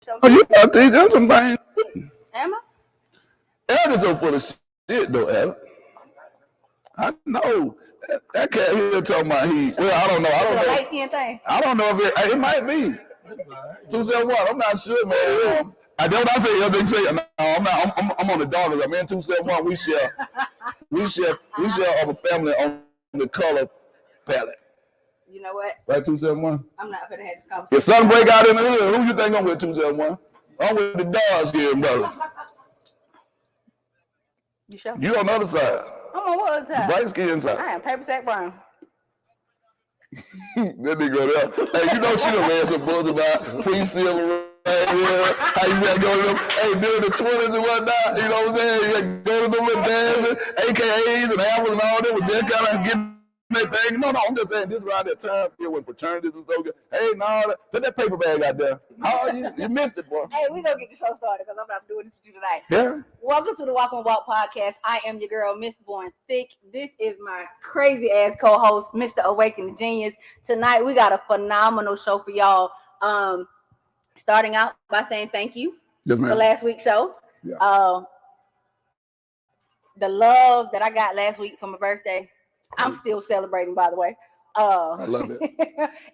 show. Oh, you got to teach them some things. Am I? Eldredge so full of shit, though, Ellen. I know. That cat here talking about he. Well, I don't know. I don't know. Light skin thing. I don't know if it might be 271. I'm not sure, man. I don't. I say Eldredge. No, I'm not. I'm on the dog. I'm in 271. We share our family on the color palette. You know what? Right, 271. I'm not gonna have this conversation. If something break out in the hood, who you think I'm with? 271. I'm with the dogs here, brother. You sure? You on the other side. I'm on what other side? Bright skin side. I am paper sack brown. That nigga there. Hey, you know she done ran some buzz about pre-silver right here. How you gotta go to them, hey, during the 20s and whatnot, you know what I'm saying? You gotta go to them little dancing, AKAs and apples and all that was just kind of getting that thing. No, I'm just saying this around that time here when fraternities and stuff. Hey, no, put that paper bag out there. Oh, you missed it, boy. Hey, we gonna get the show started because I'm not doing this with you tonight. Yeah. Welcome to the Walk on Walk podcast. I am your girl, Miss Born Thick. This is my crazy ass co-host, Mr. Awakened Genius. Tonight we got a phenomenal show for y'all. Starting out by saying thank you for last week's show. Yeah. The love that I got last week for my birthday, I'm still celebrating, by the way. I love it.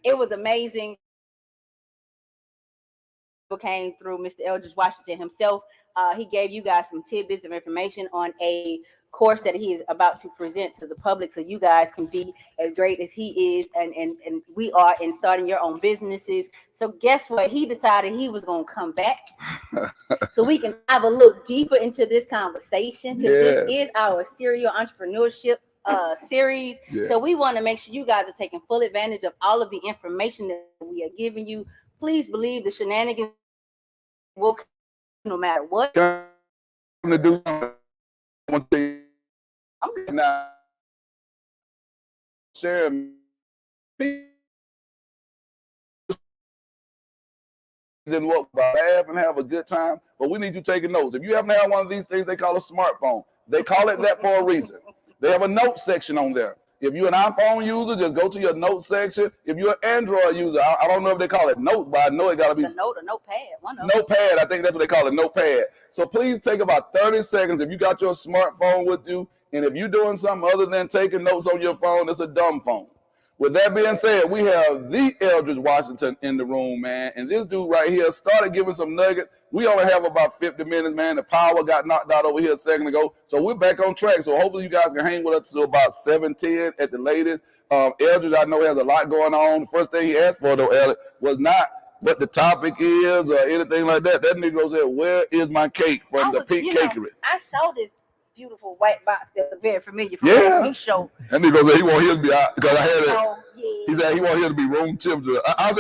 It was amazing. Came through Mr. Eldredge Washington himself. He gave you guys some tidbits of information on a course that he is about to present to the public so you guys can be as great as he is and we are in starting your own businesses. So guess what? He decided he was going to come back so we can have a look deeper into this conversation because this is our serial entrepreneurship series. So we want to make sure you guys are taking full advantage of all of the information that we are giving you. Please believe the shenanigans will come no matter what. I'm gonna do one thing. Now, sharing and what laugh and have a good time, but we need you taking notes. If you haven't had one of these things, they call a smartphone. They call it that for a reason. They have a note section on there. If you're an iPhone user, just go to your note section. If you're an Android user, I don't know if they call it notes, but I know it got to be a note or notepad. Notepad, I think that's what they call it, notepad. So please take about 30 seconds if you got your smartphone with you, and if you're doing something other than taking notes on your phone, it's a dumb phone. With that being said, we have the Eldredge Washington in the room, man, and this dude right here started giving some nuggets. We only have about 50 minutes, man. The power got knocked out over here a second ago, so we're back on track. So hopefully you guys can hang with us till about 7:10 at the latest. Eldredge, I know, has a lot going on. The first thing he asked for, though, Eldredge, was not what the topic is or anything like that. That nigga said, "Where is my cake?" from the Pink Cakery. I saw this beautiful white box that's very familiar from last week's show. That nigga said he want his to be out because I had it. He said he want his to be room temperature. I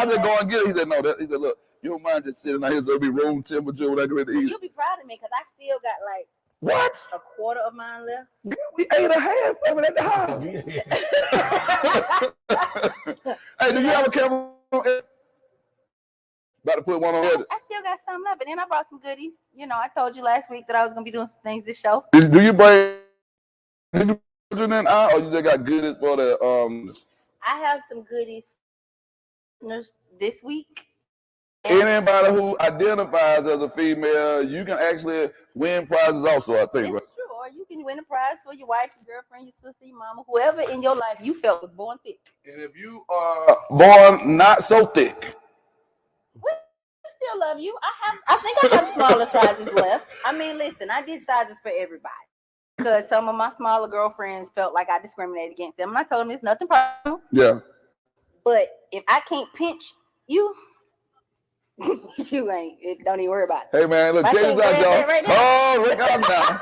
said go and get it. He said no. He said, look, you don't mind just sitting out here so it'll be room temperature when I get ready to eat. You'll be proud of me because I still got like a quarter of mine left. Yeah, we ate a half of it at the house. Hey, do you have a camera? About to put one on it. I still got some left, but then I brought some goodies. You know, I told you last week that I was gonna be doing some things this show. Do you bring? Did you put it out, or you just got goodies for the? I have some goodies this week. Anybody who identifies as a female, you can actually win prizes also, I think. This is true, or you can win a prize for your wife, your girlfriend, your sister, your mama, whoever in your life you felt was born thick. And if you are born not so thick, we still love you. I think I have smaller sizes left. I mean, listen, I did sizes for everybody because some of my smaller girlfriends felt like I discriminated against them, and I told them it's nothing personal. Yeah. But if I can't pinch you, you ain't. Don't even worry about it. Hey man, look, check this out, y'all. Oh, look out now.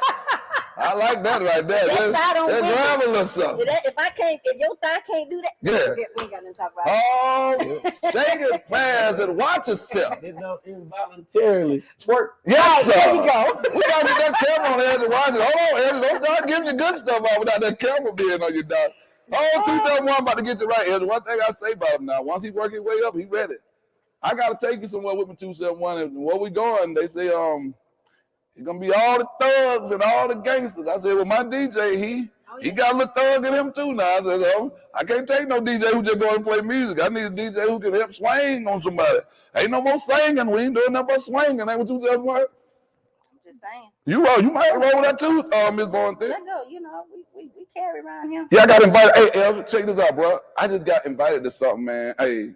I like that right there. Let's grab a little something. If your thigh can't do that, we ain't got nothing to talk about. Oh, shake it fast and watch yourself. Involuntarily twerk. Yes, sir. There you go. We gotta get that camera on there to watch it. Hold on, Eddie. Don't start giving you good stuff out without that camera being on your dog. Oh, 271 about to get you right, Eddie. One thing I say about him now, once he work his way up, he ready. I gotta take you somewhere with me, 271. And where we going, they say, it's gonna be all the thugs and all the gangsters. I said, well, my DJ, Oh, He yeah. got a little thug in him too now. I said, oh, I can't take no DJ who just going to play music. I need a DJ who can help swing on somebody. Ain't no more singing. We ain't doing nothing but swinging. Ain't what you said, what? I'm just saying. You might roll with that too, Miss Born Thick. Let go. You know, we carry around here. Yeah, I got invited. Hey, Eldredge, check this out, bro. I just got invited to something, man. Hey,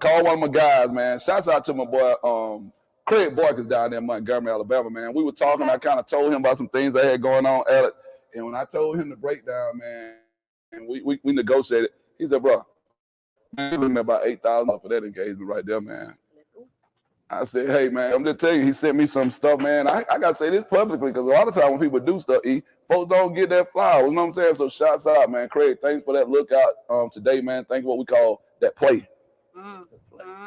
call one of my guys, man. Shouts out to my boy, Craig Boykins down there in Montgomery, Alabama, man. We were talking. I kind of told him about some things I had going on at it. And when I told him the breakdown, man, and we negotiated, he said, bro, man, you're looking at about $8,000 for that engagement right there, man. I said, hey, man, I'm just telling you, he sent me some stuff, man. I got to say this publicly because a lot of times when people do stuff, folks don't get that flower. You know what I'm saying? So shouts out, man. Craig, thanks for that lookout today, man. Thanks for what we call that play.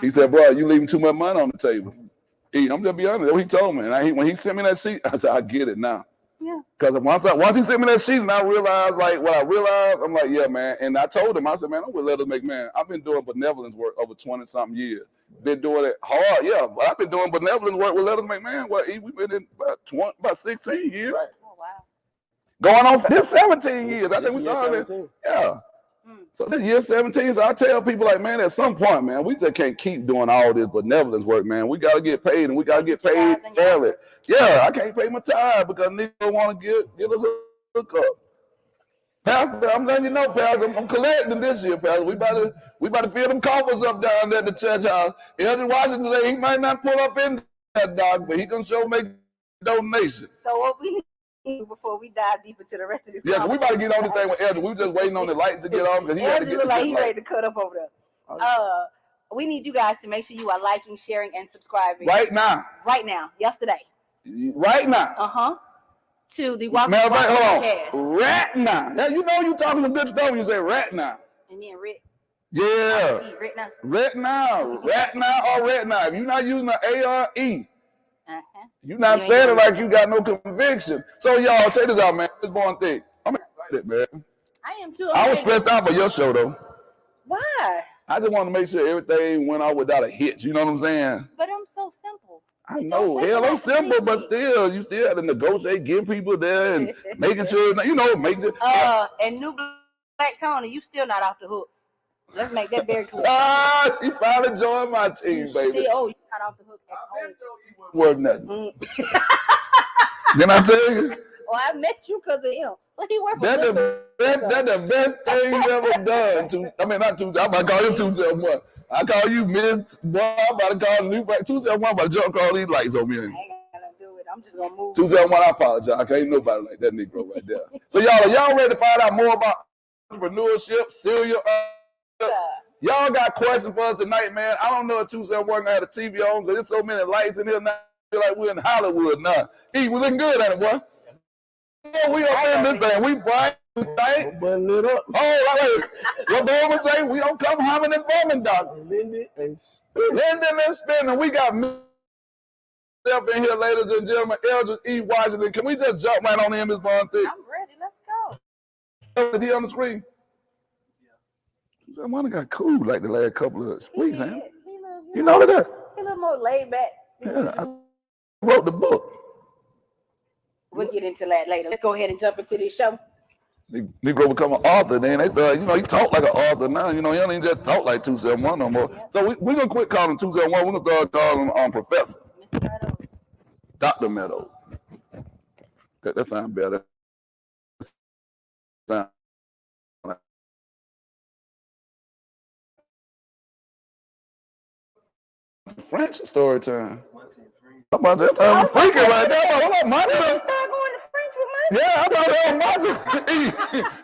He said, bro, you leaving too much money on the table. I'm just be honest. That's what he told me. And when he sent me that sheet, I said, I get it now. Yeah. Because once he sent me that sheet and I realized, I'm like, yeah, man. And I told him, I said, man, I'm with Let Us Make Man. I've been doing benevolence work over 20-something years. Been doing it hard, yeah. But I've been doing benevolence work with Let Us Make Man. We've been in about 16 years. Oh, wow. Going on this 17 years. I think we started. Yeah. So this year 17, so I tell people like, man, at some point, man, we just can't keep doing all this benevolence work, man. We got to get paid, and we got to get paid fairly. Yeah, I can't pay my tithe because niggas want to get a hook up. Pastor, I'm letting you know, Pastor, I'm collecting this year, Pastor. We about to fill them coffers up down there at the church house. Eldredge Washington today, he might not pull up in that dog, but he can sure make donations. So what we need before we dive deep into the rest of this, yeah, we about to get on this thing with Eldredge. We were just waiting on the lights to get on because he had to get look like he ready to cut up over there. We need you guys to make sure you are liking, sharing, and subscribing right now. Right now, yesterday. Right now. To the Walking Hold Podcast. on. Right now. Now you know you talking to good stuff when you say right now. And then Rick. Yeah. Right now. Right now. Right now or right now. If you're not using the A-R-E, you're not saying it like you got no conviction. So y'all, check this out, man. This Born Thick. I'm excited, man. I am too. I was stressed out for your show, though. Why? I just want to make sure everything went out without a hitch. You know what I'm saying? But I'm so simple. I know. Hell, I'm simple, but still, you still have to negotiate, get people there, and making sure, you know, make it. And New Black Tony, you still not off the hook. Let's make that very clear. He finally joined my team, baby. You're not off the hook at all. Worth nothing. Didn't I tell you? Well, I met you because of him. But he worked That's the best thing he's ever done. I'm about to call him 271. I call you Miss Boy. I'm about to call New Black 271. I'm about to jump all these lights on me. I ain't gonna do it. I'm just gonna move. 271. I apologize. I can't nobody like that Negro right there. So y'all ready to find out more about entrepreneurship, serial? Y'all got questions for us tonight, man. I don't know if 271 gonna have a TV on because there's so many lights in here now. I feel like we're in Hollywood now. We looking good at it, boy. We up in this thing. We bright. Right? Button it up. Oh, what the woman say? We don't come humming and bumming, doctor. Lending and spending. We got myself in here, ladies and gentlemen. Eldredge E. Washington. Can we just jump right on in, Miss Born Thick? I'm ready. Let's go. Is he on the screen? Yeah. Someone got cool like the last couple of weeks, huh? You know that? He a little more laid back. Yeah, I wrote the book. We'll get into that later. Let's go ahead and jump into this show. Negro become an author, then they start, you know, he talk like an author now. You know, he don't even just talk like 271 no more. Yeah. So we're going to quit calling 271. We're going to start calling him Professor. Dr. Meadows. That sounds better. French story time. I'm freaking right now. What money? Start going to French with money. Yeah, I know that money.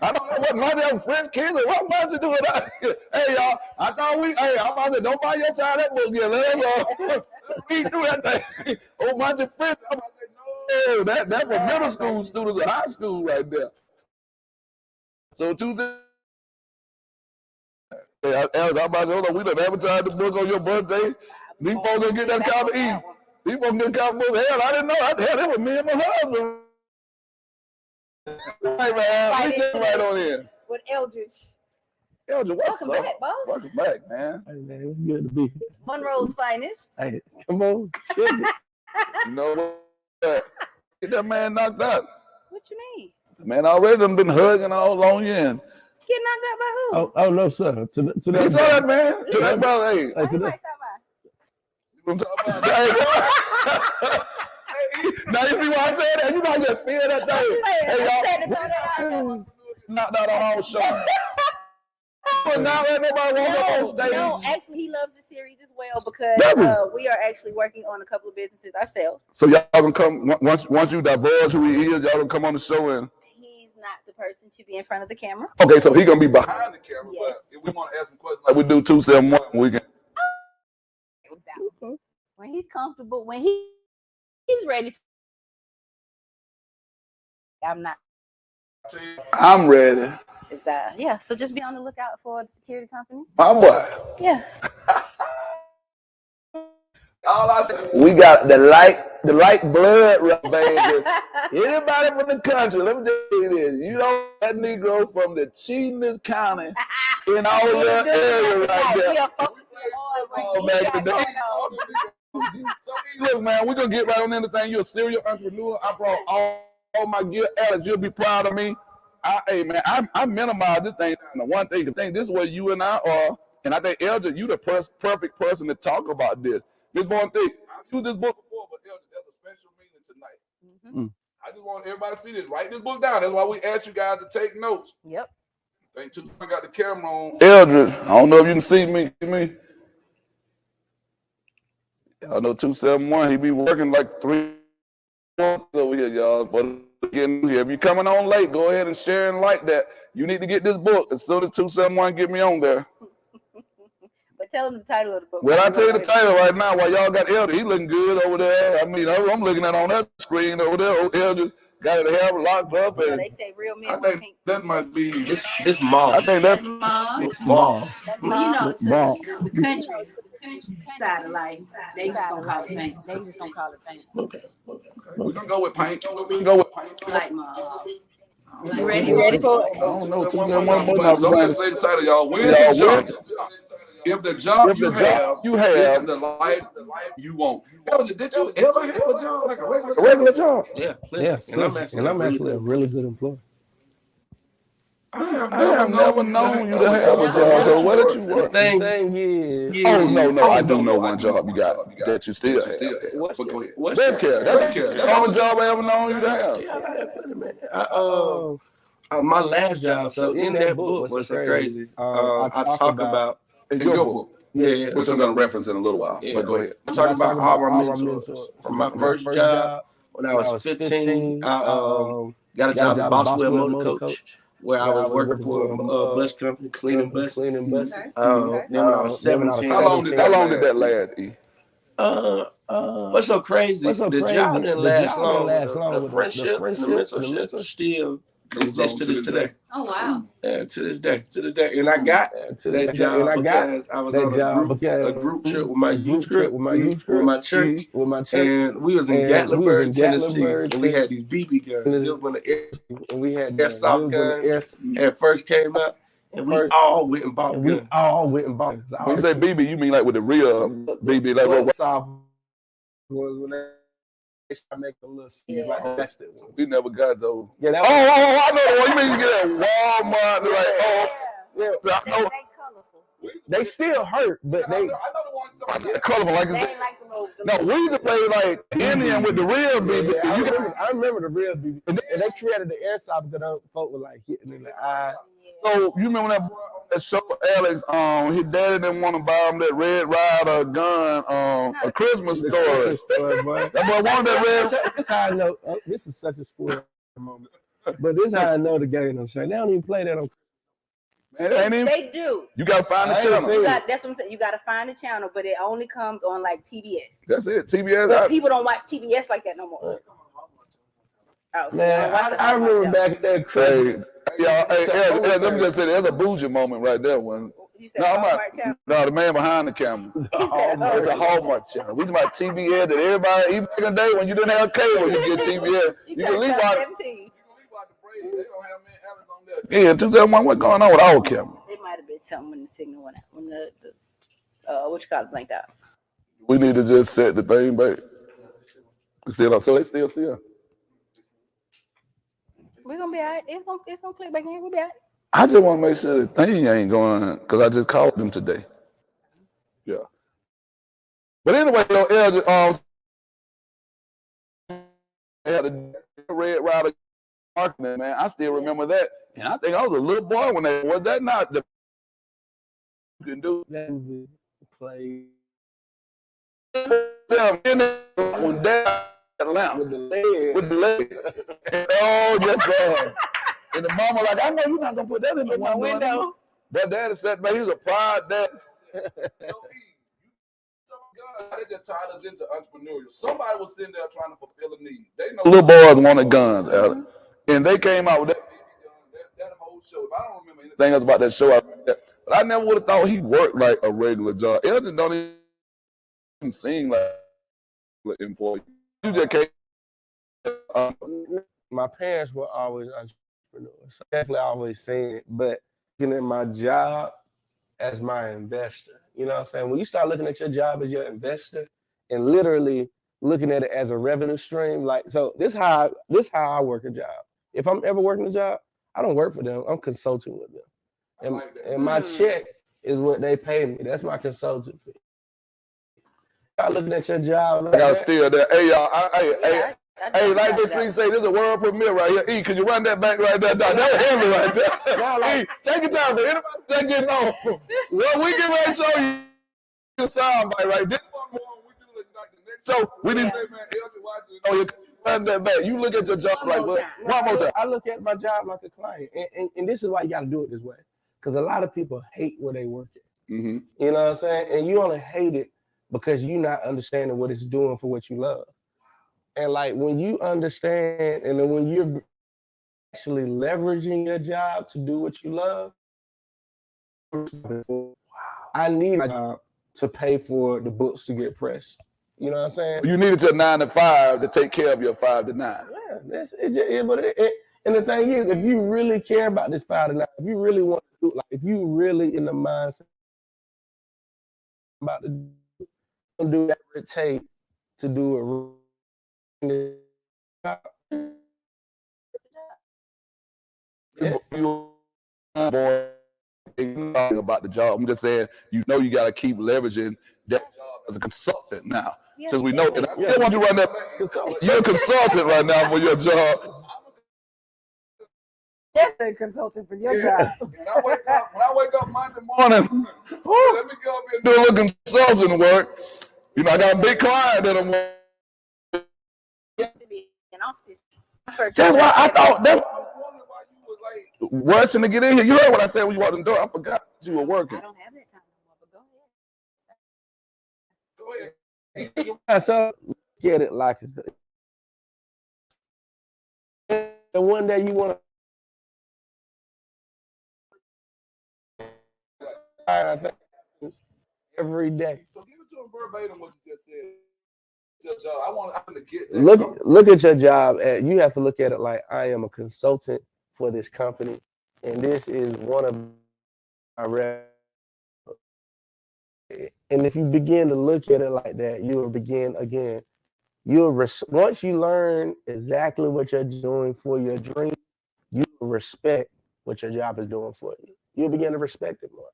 I don't know what money them French kids or what money doing out here. Hey y'all, I'm about to say, don't buy your child that book yet. Let's read through that thing. Oh, bunch of French. I'm about to say, no, that's for middle school students or high school right there. So Tuesday. Hey, I'm about to hold on. We done advertised the book on your birthday. These folks gonna get that copy to eat. These folks get a copy of hell. I didn't know. Hell, that was me and my husband. Hey man, we get right on in. With Eldredge. Eldredge, what's Welcome back, boss. Welcome back, man. Hey man, it's good to be here. Monroe's finest. Hey, come on, check it. You know what? Get that man knocked out. What you mean? Man, already done been hugging all on you. And Get knocked out by who? Oh no, sir. To you that saw that, man. To that brother, hey. Hey, Oh, to he that. might stop by. I'm talking about. Hey, now you see why I said that? You might just feel that thing. I Hey, said to throw that out there. knocked out a whole show. But not let nobody walk up on stage. No, actually, he loves the series as well because we are actually working on a couple of businesses ourselves. So y'all can come once you divulge who he is, y'all can come on the show and. He's not the person to be in front of the camera. Okay, so he gonna be behind the camera. Yes. But if we want to ask him questions like we do 271, we can. When he's comfortable, when he's ready. I'm not. I'm ready. Yeah, so just be on the lookout for the security company. My boy. Yeah. All I said, we got the light blood, baby. Anybody from the country, let me tell you this. You know that Negro from the cheatingest county in all your area right there. Oh, back today. So look, man, we're gonna get right on anything. You're a serial entrepreneur. I brought all my gear. Alex, you'll be proud of me. Hey man, I minimize this thing down to one thing. The thing, this is where you and I are, and I think Eldredge, you the perfect person to talk about this. This one thing, I've used this book before, but Eldredge, there's a special meaning tonight. I just want everybody to see this. Write this book down. That's why we asked you guys to take notes. Yep. Thank you. I got the camera on. Eldredge, I don't know if you can see me. I know 271. He be working like 3 months over here, y'all. But again, if you're coming on late, go ahead and share and like that. You need to get this book as soon as 271 get me on there. But tell him the title of the book. Well, I tell you the title right now. While y'all got Eldredge, he looking good over there. I mean, I'm looking at on that screen over there. Eldredge got it hair locked up. So And they say real men. I think that might be this mall. I think that's mall. Well, you know, to the country side of life, they just gonna call it paint. Okay. We're gonna go with paint. Like mall. You ready for it? I don't know. 271. So I'm gonna say the title, y'all. Where's the job? If the job you have isn't the life you want. Eldredge, did you ever have a job like a regular job? Yeah, Yeah, and I'm actually a really good employee. I have never known you to have a job. So what did you work? The thing is, Oh no, I do know one job you got that you still have. But go ahead. Best care. That's the only job I ever known you to have. My last job. So in that book, what's so crazy? I talk about in your book. Yeah, which I'm gonna reference in a little while. But go ahead. I talk about all my mentors. From my first job when I was 15, I got a job at Boswell Motor Coach, where I was working for a bus company, cleaning buses. Then when I was 17, how long did that last? E? What's so crazy? The job didn't last long. The friendship and the mentorship still exists to this today. Oh wow! Yeah, to this day, and I got that job because I was on a group trip with my youth group, with my church, and we was in Gatlinburg, Tennessee, and we had these BB guns. It was when the airsoft guns at first came out. And we all went and bought guns. When you say BB, you mean like with the real BB, like what? Was when they start making a little seed like the plastic one. We never got those. Yeah, that I know the one. You mean you get at Walmart? They colorful. They still hurt, but I know the ones that colorful. Like they ain't like the no, we used to play like Indian with the real BB. Yeah, I remember the real BB. And they created the airsoft because folk were like hitting in the eye. So you remember that show, Alex? His daddy didn't want to buy him that Red Ryder gun, a Christmas story. That boy wanted that red. This is how I know. This is such a spoiler moment. But this is how I know the game on show. They don't even play that on. Man, they do. You gotta find the channel. That's what I'm saying. You gotta find the channel, but it only comes on like TBS. That's it. TBS. But people don't watch TBS like that no more. Oh, man, I remember back at that crazy. Let me just say, there's a bougie moment right there. When the man behind the camera. It's a Hallmark channel. We about TBS that everybody, even back in the day when you didn't have cable, you get TBS. You can at least watch. Yeah, 271. What's going on with our camera? It might have been something when the signal went out. When the what you call it, blanked out. We need to just set the thing back. So they still see us. We're gonna be all right. It's gonna click back in. We'll be all right. I just want to make sure the thing ain't going, because I just called them today. Yeah. But anyway, Eldredge, had a Red Rider marketing, man. I still remember that. And I think I was a little boy when they was that not the you can do play. When Dad lamp with the leg. Oh, yes, sir. And the mama like, I know you're not gonna put that in the window. But Daddy said, man, he was a proud dad. They just tied us into entrepreneurship. Somebody was sitting there trying to fulfill a need. They know little boys wanted guns, Alex. And they came out with that whole show. If I don't remember anything else about that show, but I never would have thought he worked like a regular job. Eldredge don't even seem like an employee. You just can't. My parents were always entrepreneurs. So definitely always saying it, but looking at my job as my investor. You know what I'm saying? When you start looking at your job as your investor and literally looking at it as a revenue stream, like, so this how I work a job. If I'm ever working a job, I don't work for them. I'm consulting with them. And my check is what they pay me. That's my consulting fee. Start looking at your job. I got still there. Hey, y'all. Hey, like this tree say, this is a world premiere right here. E, can you run that back right there? That's heavy right there. E, take your time. Anybody just getting on. Well, we get ready to show you the sound bite right there. We do like the next show. We didn't say, man, Eldredge watching. Oh, you run that back. You look at your job like what? One more time. I look at my job like a client. And this is why you got to do it this way. Because a lot of people hate where they work at. Mm-hmm. You know what I'm saying? And you only hate it because you're not understanding what it's doing for what you love. And like when you understand, and then when you're actually leveraging your job to do what you love, I need my job to pay for the books to get pressed. You know what I'm saying? You needed your 9 to 5 to take care of your 5 to 9. Yeah, that's it. But and the thing is, if you really care about this 5 to 9, if you really want to do, like, if you really in the mindset about to do whatever it takes to do it. About the job. I'm just saying, you know, you got to keep leveraging that job as a consultant now. Since we know that, I want you to run that. You're a consultant right now for your job. Definitely consulting for your job. When I wake up Monday morning, let me go up here and do a little consulting work. You know, I got a big client that I'm working. That's why I thought that's rushing to get in here. You heard what I said when you walked in the door. I forgot you were working. I don't have that time anymore, but go ahead. Go ahead. So get it like the one day you want to every day. So give it to him verbatim what you just said. I want to get that. Look at your job. You have to look at it like, I am a consultant for this company, and this is one of my and if you begin to look at it like that, you will begin again. Once you learn exactly what you're doing for your dream, you will respect what your job is doing for you. You'll begin to respect it more.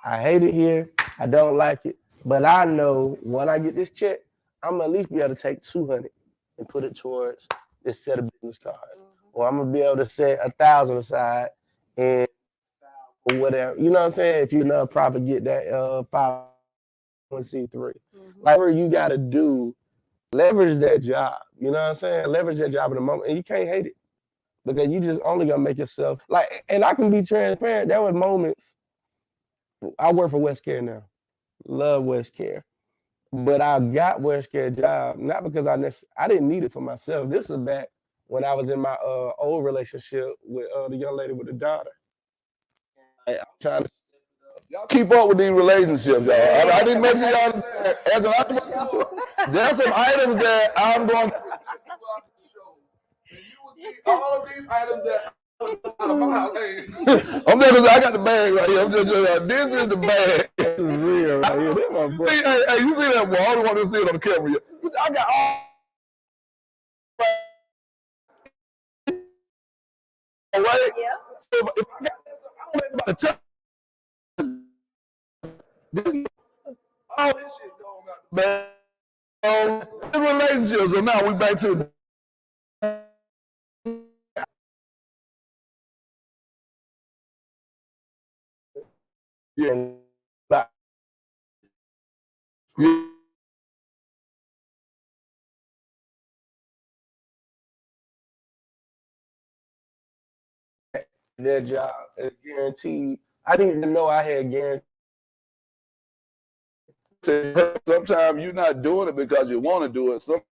I hate it here. I don't like it, but I know when I get this check, I'm gonna at least be able to take 200 and put it towards this set of business cards, or I'm gonna be able to set 1,000 aside and or whatever. You know what I'm saying? If you're not nonprofit, get that 501c3. Like, what you gotta do, leverage that job. You know what I'm saying? Leverage that job in the moment, and you can't hate it because you just only gonna make yourself like. And I can be transparent. There were moments. I work for West Care now. Love West Care. But I got West Care job not because I didn't need it for myself. This is back when I was in my old relationship with the young lady with the daughter. I'm trying to y'all keep up with these relationships, y'all. I didn't mention y'all as an entrepreneur. There's some items that I'm going to show. And you will see all of these items that I'm just, I got the bag right here. I'm just this is the bag. This is real right here. Hey, you see that boy? I don't want to see it on the camera yet. I got all right? Yeah. So if I got I don't let anybody touch this. All this shit going on, man. In relationships, so now we back to yeah. Their job is guaranteed. I didn't even know I had guaranteed. Sometimes you're not doing it because you want to do it. Sometimes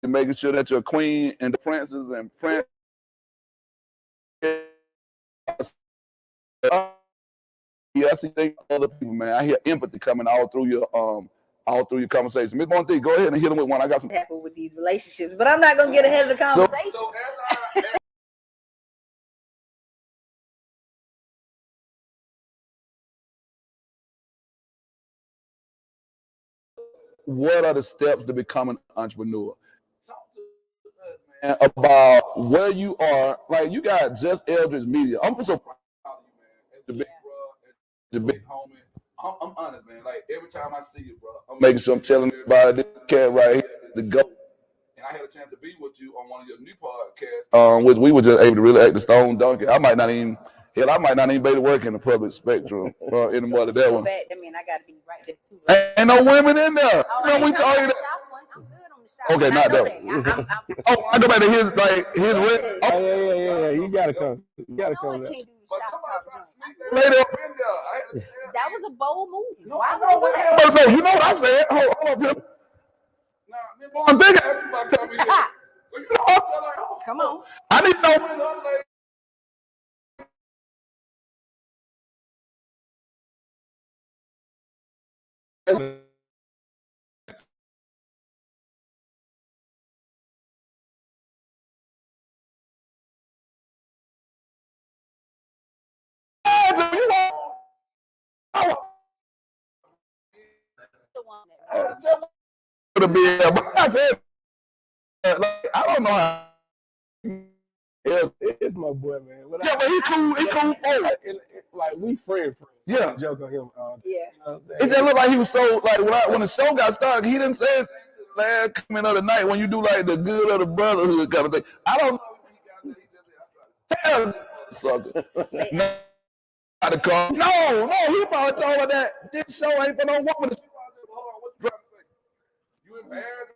you're making sure that your queen and the princes and prince. Yeah, I see things other people, man. I hear empathy coming all through your conversation. Miss Monty, go ahead and hit them with one. I got some happen with these relationships, but I'm not gonna get ahead of the conversation. So what are the steps to become an entrepreneur? Talk to us, man, about where you are. Like, you got just Eldredge Media. I'm so proud of you, man. As the big bro, as the big homie. I'm honest, man. Like, every time I see you, bro, I'm making sure I'm telling everybody this cat right here is the GOAT. And I had a chance to be with you on one of your new podcasts, which we were just able to really act the stone donkey. I might not even be able to work in the public spectrum anymore to that one. I mean, I gotta be right there too. Right? Ain't no women in there. Oh, We told you that. I'm good on the shop. Okay, not that. Oh, I go back to his red. Oh, yeah. You gotta come. You gotta come. Can't do the shop talk. Lady up in there. That was a bold move. No, you know what I said. Hold on, Now, I'm thinking about coming here. So you know, I'm like, come on. I need to know when the other lady. I don't know how. It's my boy, man. Yeah, but he cool. He cool for it. Like, we friends. Yeah. Joke on him. Yeah. You know what I'm saying? It just looked like he was so, like, when the show got started, he didn't say last comment of the night when you do like the good of the brotherhood kind of thing. I don't know. Tell sucker. No, he probably told her that this show ain't for no woman. Hold on, what you trying to say? You embarrassed?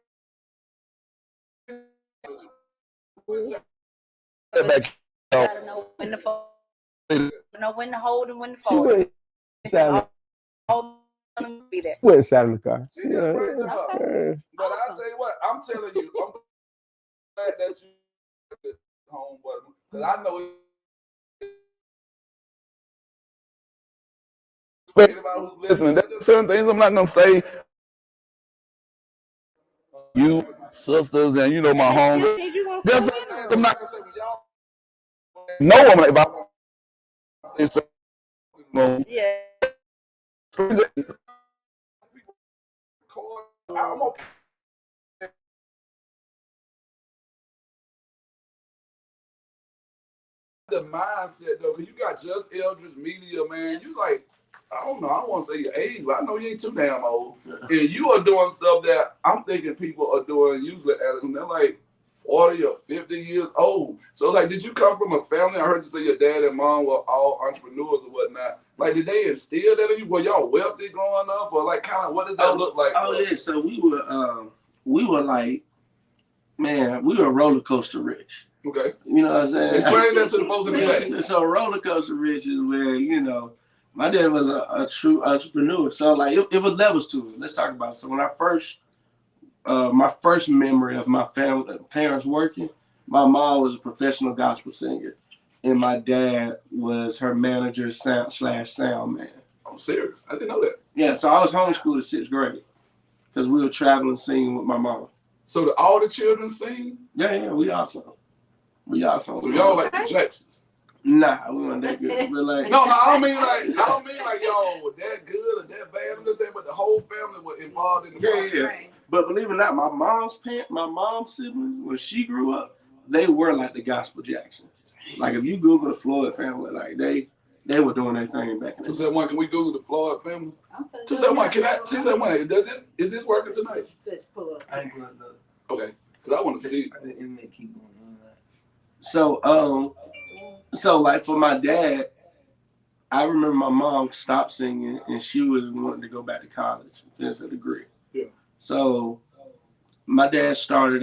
Gotta know when to fold, know when to hold and when to fold. She went inside. Be there. Went inside in the car. Okay. But I'll tell you what, I'm telling you, I'm glad that you home, because I know anybody who's listening, there's certain things I'm not gonna say. You, my sisters, and you know my home. There's certain things I'm not gonna say with y'all. No woman, if I say something, Yeah. I'm okay. The mindset though, because you got just Eldredge Media, man. You like, I don't know, I don't want to say your age, but I know you ain't too damn old. And you are doing stuff that I'm thinking people are doing usually and they're like 40 or 50 years old. So like, did you come from a family? I heard you say your dad and mom were all entrepreneurs or whatnot. Like, did they instill that in you? Were y'all wealthy growing up, or like, kind of, what did that look like? Oh yeah, so we were like, man, we were roller coaster rich. Okay. You know what I'm saying? Explain that to the folks in the back. So roller coaster rich is where, you know, my dad was a true entrepreneur. So like, it was levels to it. Let's talk about it. So when my first memory of my parents working, my mom was a professional gospel singer, and my dad was her manager / sound man. I'm serious. I didn't know that. Yeah, so I was homeschooled in 6th grade because we were traveling singing with my mom. So all the children sing? Yeah, we also. So y'all like the Jacksons? Nah, we weren't that good. But like, no, I don't mean like y'all were that good or that bad. I'm just saying, but the whole family was involved in the process. Yeah. But believe it or not, my mom's siblings, when she grew up, they were like the gospel Jacksons. Like if you Google the Floyd family, like they were doing their thing back in the 271, can we Google the Floyd family? 271, can I? 271, is this working tonight? Let's pull up. I ain't pulling it up. Okay, because I want to see. The inmate keep going on. So like for my dad, I remember my mom stopped singing and she was wanting to go back to college and finish her degree. Yeah. So my dad started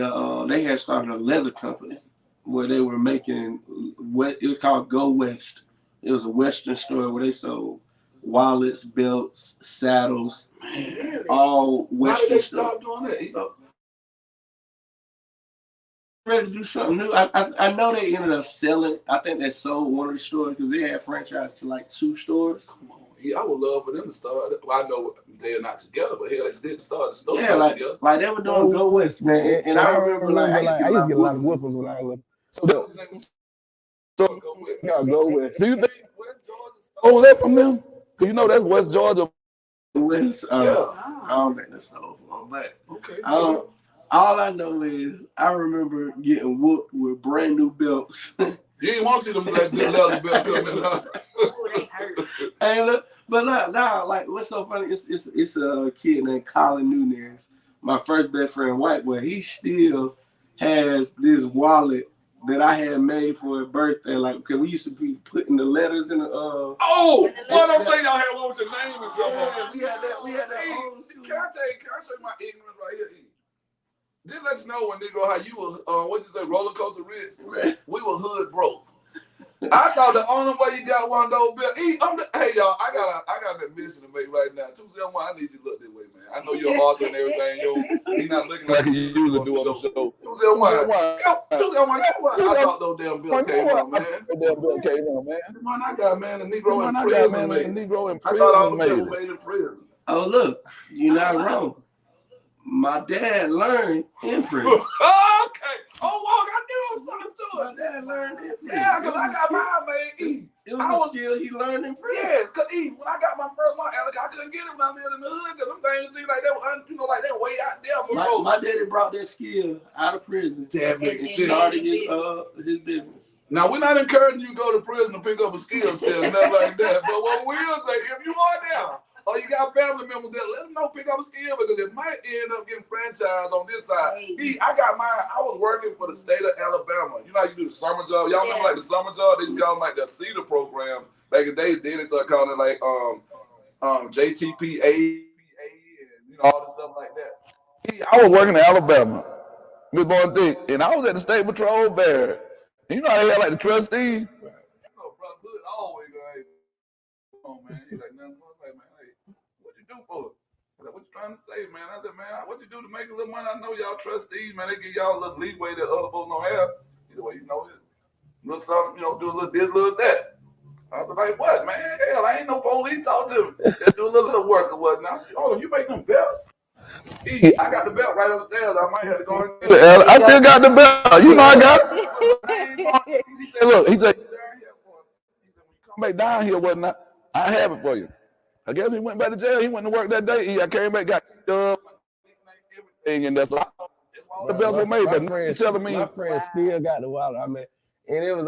they had started a leather company where they were making what it was called Go West. It was a Western store where they sold wallets, belts, saddles, all Western. Why did they stop doing that? You know, ready to do something new. I know they ended up selling. I think they sold one of the stores because they had franchised to like 2 stores. Come on, I would love for them to start. Well, I know they're not together, but hell, they still start the store. Yeah, like they were doing Go West, man. And I remember like I used to get a lot of whoopings when I was little. So Go West. Do you think West Georgia stole that from them? Because you know that's West Georgia. West, Yeah. I don't think that's stole from them, but okay. All I know is I remember getting whooped with brand new belts. You didn't want to see them like good leather belts coming out. And look, but look, now like what's so funny? It's a kid named Colin Nunez, my first best friend, white boy. He still has this wallet that I had made for his birthday, like because we used to be putting the letters in the Oh, well, I'm saying y'all had one with your name and stuff. Yeah, we had that. Hey, can I show you my ignorance right here? Just let you know when nigga how you were what'd you say, roller coaster rich? Right. We were hood broke. I thought the only way you got one of those bills. Hey y'all, I got an admission to make right now. 271, I need you to look this way, man. I know you're an author and everything. He's not looking like he usually do on the show. 271, I thought those damn bills came out, man. Man, I got man, a Negro in prison, man. I thought all the bills made in prison. Oh look, you're not wrong. My dad learned in prison. Okay. Oh, Walk, I knew it was something to it. My dad learned in prison. Yeah, because I got mine, man. It was a skill he learned in prison. Yes, because when I got my first one, Alec, I couldn't get it when I lived in the hood because them things seemed like they were, like they were way out there before. My daddy brought that skill out of prison. That makes sense. Started his business. Now, we're not encouraging you to go to prison to pick up a skill set and nothing like that. But what we'll say, if you are there, or you got family members there, let them know pick up a skill because it might end up getting franchised on this side. I got mine. I was working for the state of Alabama. You know how you do the summer job? Y'all remember like the summer job? They used to call them like the CEDAR program. Back in the days, then they started calling it like JTPA and all this stuff like that. I was working in Alabama, Miss Boy Dick, and I was at the state patrol there. And you know how they had like the trustees? You know, brother Hood always go, hey, come on, man. He's like, nothing. What you do for it? Like, what you trying to say, man? I said, man, what you do to make a little money? I know y'all trustees, man. They give y'all a little leeway that other folks don't have. He said, well, you know, a little something, you know, do a little this, a little that. I was like, what, man? Hell, I ain't no police. Talk to me. Just do a little work or whatnot. I said, oh, you make them belts? I got the belt right upstairs. I might have to go and get it. I still got the belt. You know I got it. He said, look, he said, when you come back down here, whatnot, I have it for you. I guess he went back to jail. He went to work that day. I came back, got everything, and that's all the belts were made. But my friend still got the wallet. I mean, and it was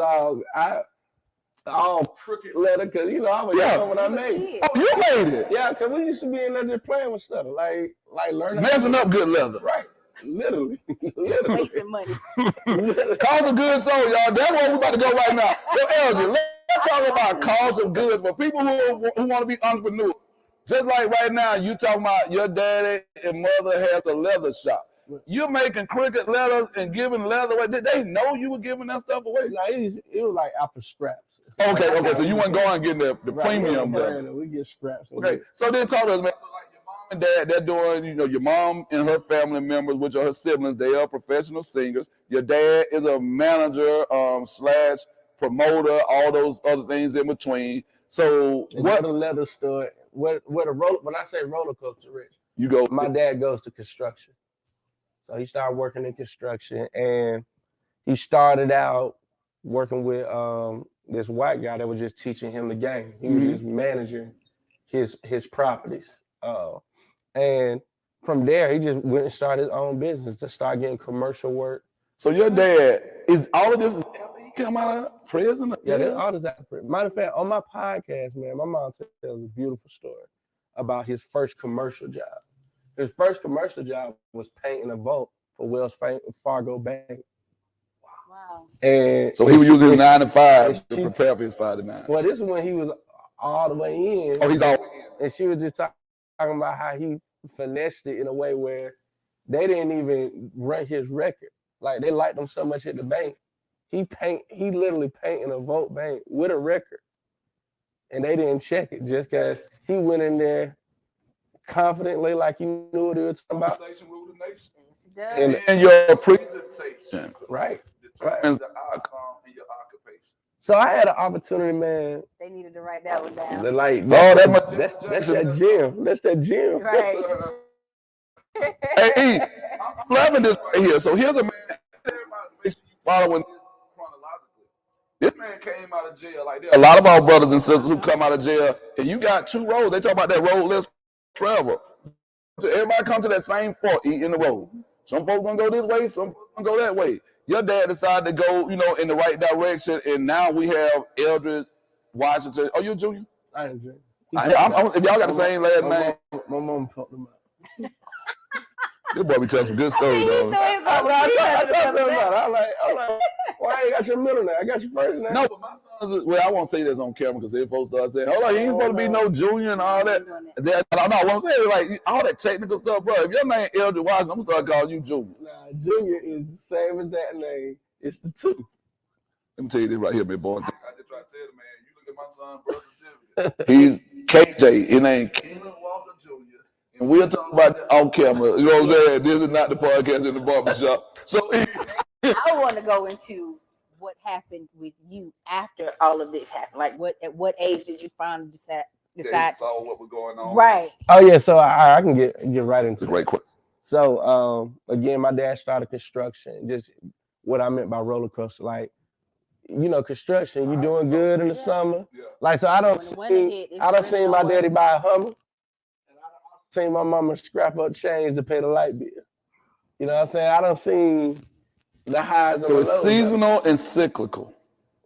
all crooked leather because you know I was young when I made it. Oh, you made it? Yeah, because we used to be in there just playing with stuff, like learning. Messing up good leather. Right. Literally. Wasting money. Cause of goods sold, y'all. That's where we about to go right now. So, Eldredge, let's talk about cause of goods for people who want to be entrepreneurs. Just like right now, you talking about your daddy and mother has a leather shop. You're making cricket leathers and giving leather away. Did they know you were giving that stuff away? Like, it was like after scraps. Okay. So you weren't going getting the premium. We get scraps. Okay. So then talk to us, man. So like your mom and dad, they're doing, you know, your mom and her family members, which are her siblings, they are professional singers. Your dad is a manager slash promoter, all those other things in between. So what a leather store, when I say roller coaster, Rich, you go. My dad goes to construction. So he started working in construction, and he started out working with this white guy that was just teaching him the game. He was just managing his properties. And from there, he just went and started his own business to start getting commercial work. So your dad, is all of this is LE? came out of prison? Yeah, they're all this after prison. Matter of fact, on my podcast, man, my mom tells a beautiful story about his first commercial job. His first commercial job was painting a vault for Wells Fargo Bank. Wow. And so he was using his 9 to 5 to prepare for his 5 to 9. Well, this is when he was all the way in. Oh, he's all the way in. And she was just talking about how he finessed it in a way where they didn't even run his record. Like, they liked him so much at the bank. He literally painted a vote bank with a record. And they didn't check it just because he went in there confidently, like he knew what he was talking about. Conversation rule the nation. And your presentation, right, determines the outcome in your occupation. So I had an opportunity, man. They needed to write that one down. Like, that's that gym. That's that gym. Right. Hey, I'm loving this right here. So here's a man. Make sure you following this chronologically. This man came out of jail. Like, there are a lot of our brothers and sisters who come out of jail, and you got 2 roads. They talk about that road less travel. Everybody come to that same fork in the road. Some folks gonna go this way, some folks gonna go that way. Your dad decided to go, in the right direction, and now we have Eldredge, Washington. Oh, you a junior? I am junior. If y'all got the same last name. My mom fucked him up. This boy be telling some good stories, though. I talked to him about it. I'm like, why you got your middle name? I got your first name. No, but my sons, I won't say this on camera because if folks start saying, hold on, he ain't supposed to be no junior and all that. I know what I'm saying, like, all that technical stuff, bro. If your name Eldredge Washington, I'm going to start calling you junior. Nah, junior is the same as that name. It's the 2. Let me tell you this right here, big boy. I just try to tell the man, you look at my son's birth certificate. He's KJ. His name Keenan Walker Jr. And we'll talk about that on camera. You know what I'm saying? This is not the podcast in the barbershop. So I want to go into what happened with you after all of this happened. Like, at what age did you finally decide? Saw what was going on. Right. Oh yeah. So I can get right into it. Great question. So again, my dad started construction. Just what I meant by roller coaster, like, construction. You doing good in the summer. Yeah. Like, so I don't see my daddy buy a Hummer. Seen my mama scrap up change to pay the light bill. You know what I'm saying? I don't see the highs and the lows. So it's seasonal and cyclical.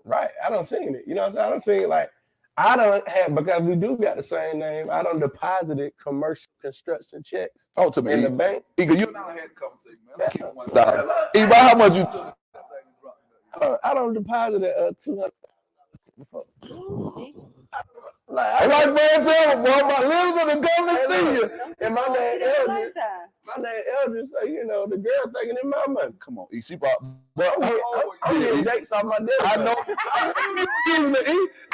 Right. I don't see it. You know what I'm saying? I don't see it like, I don't have, because we do got the same name, I don't deposited commercial construction checks to me in the bank. Eagle, you and I had a conversation, man. Let's keep it $1. Eagle, how much you took? I don't deposit at $200. Like, I like man, tell boy, my Elizabeth to come to see you. And my name Eldredge, so the girl thinking in my money. Come on, she bought. I'm getting dates off my desk. I know. You using the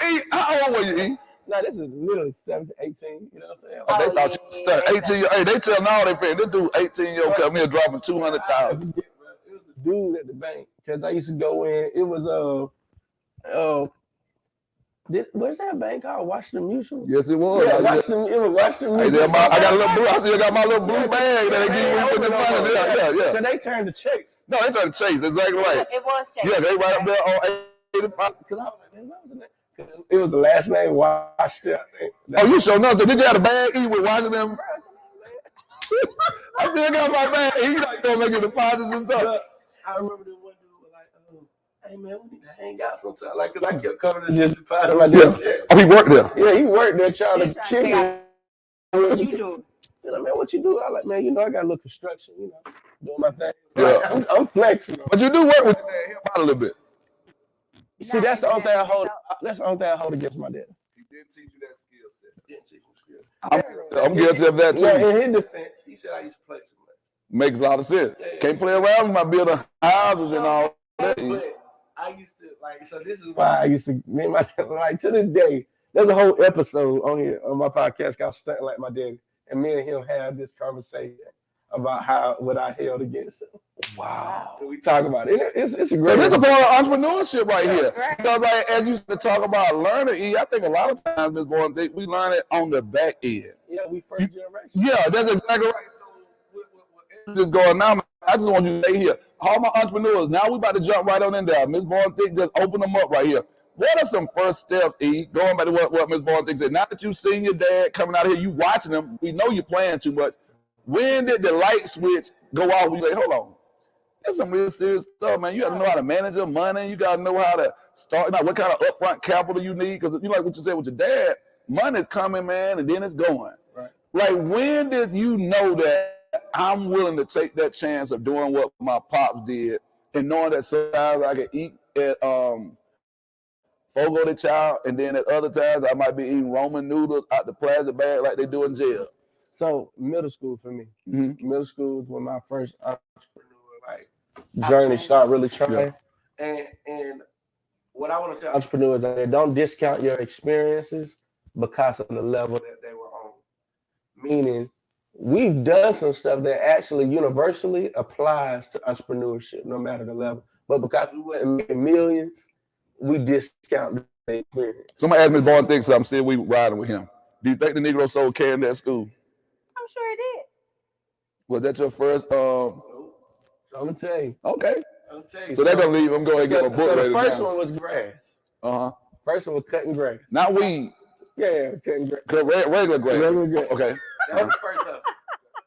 E? How old were you, E? Nah, this is literally 17, 18. You know what I'm saying? Oh, they thought you was stuck. 18. Hey, they tell me all they pay. This dude, 18-year-old, come here dropping $200,000. It was a dude at the bank because I used to go in. It was where's that bank called? Washington Mutual? Yes, it was. Yeah, it was Washington Mutual. I got a little blue. I still got my little blue bag that they give you when you put the money. Yeah. Then they turned to Chase. No, they turned to Chase. Exactly right. It was Chase. Yeah, they right up there on 85. It was the last name Washington. Oh, you sure enough. Did you have a bag E with Washington? I still got my bag. He like gonna make deposits and stuff. I remember the one dude was like, hey man, we need to hang out sometime. Like, cause I kept coming to just deposit my damn check. Oh, he worked there. Yeah, he worked there trying to kill me. What you doing? Man, what you do? I like, man, I got a little construction, doing my thing. Yeah. Like, I'm flexible. But you do work with your dad. Help out a little bit. See, that's the only thing I hold. That's the only thing I hold against my dad. He didn't teach you that skill set. He didn't teach you skill. I'm guilty of that too. Yeah, in his defense, he said I used to play too much. Makes a lot of sense. Yeah. Can't play around with my building houses and all that. But I used to so this is why I used to me and my like to this day. There's a whole episode on here on my podcast called Stunting Like My Daddy, and me and him have this conversation about what I held against him. Wow. We talk about it. It's a great. So this is a part of entrepreneurship right here. Right. Because like, as you talk about learning, I think a lot of times we learn it on the back end. Yeah, we first generation. Yeah, that's exactly right. So what is going on? I just want you to stay here. All my entrepreneurs, now we about to jump right on in there. Ms. Bourne Thick, just open them up right here. What are some first steps, E? Going back to what Ms. Bourne Thick said. Now that you've seen your dad coming out here, you watching him, we know you're playing too much. When did the light switch go off? You say, hold on, That's some real serious stuff, man. You got to know how to manage your money. You got to know how to start, what kind of upfront capital you need. Because you like what you said with your dad, money's coming, man, and then it's going. Right. Like, when did you know that I'm willing to take that chance of doing what my pops did and knowing that sometimes I could eat at Fogo de Chao, and then at other times I might be eating Roman noodles out the plastic bag like they do in jail? So middle school for me. Mm-hmm. Middle school was when my first entrepreneur journey started really trying. Yeah. And what I want to tell entrepreneurs is don't discount your experiences because of the level that they were on. Meaning, we've done some stuff that actually universally applies to entrepreneurship, no matter the level. But because we went and made millions, we discount the experience. Somebody asked me, Born thinks I'm still we riding with him. Do you think the Negro sold candy at school? I'm sure he did. Was that your first? I'm gonna tell you. Okay. I'm gonna tell you. So they're gonna leave. I'm going to get a book. So the first one was grass. First one was cutting grass. Not weed. Yeah, cutting grass. Regular grass. Regular grass. Okay. That was the first hustle.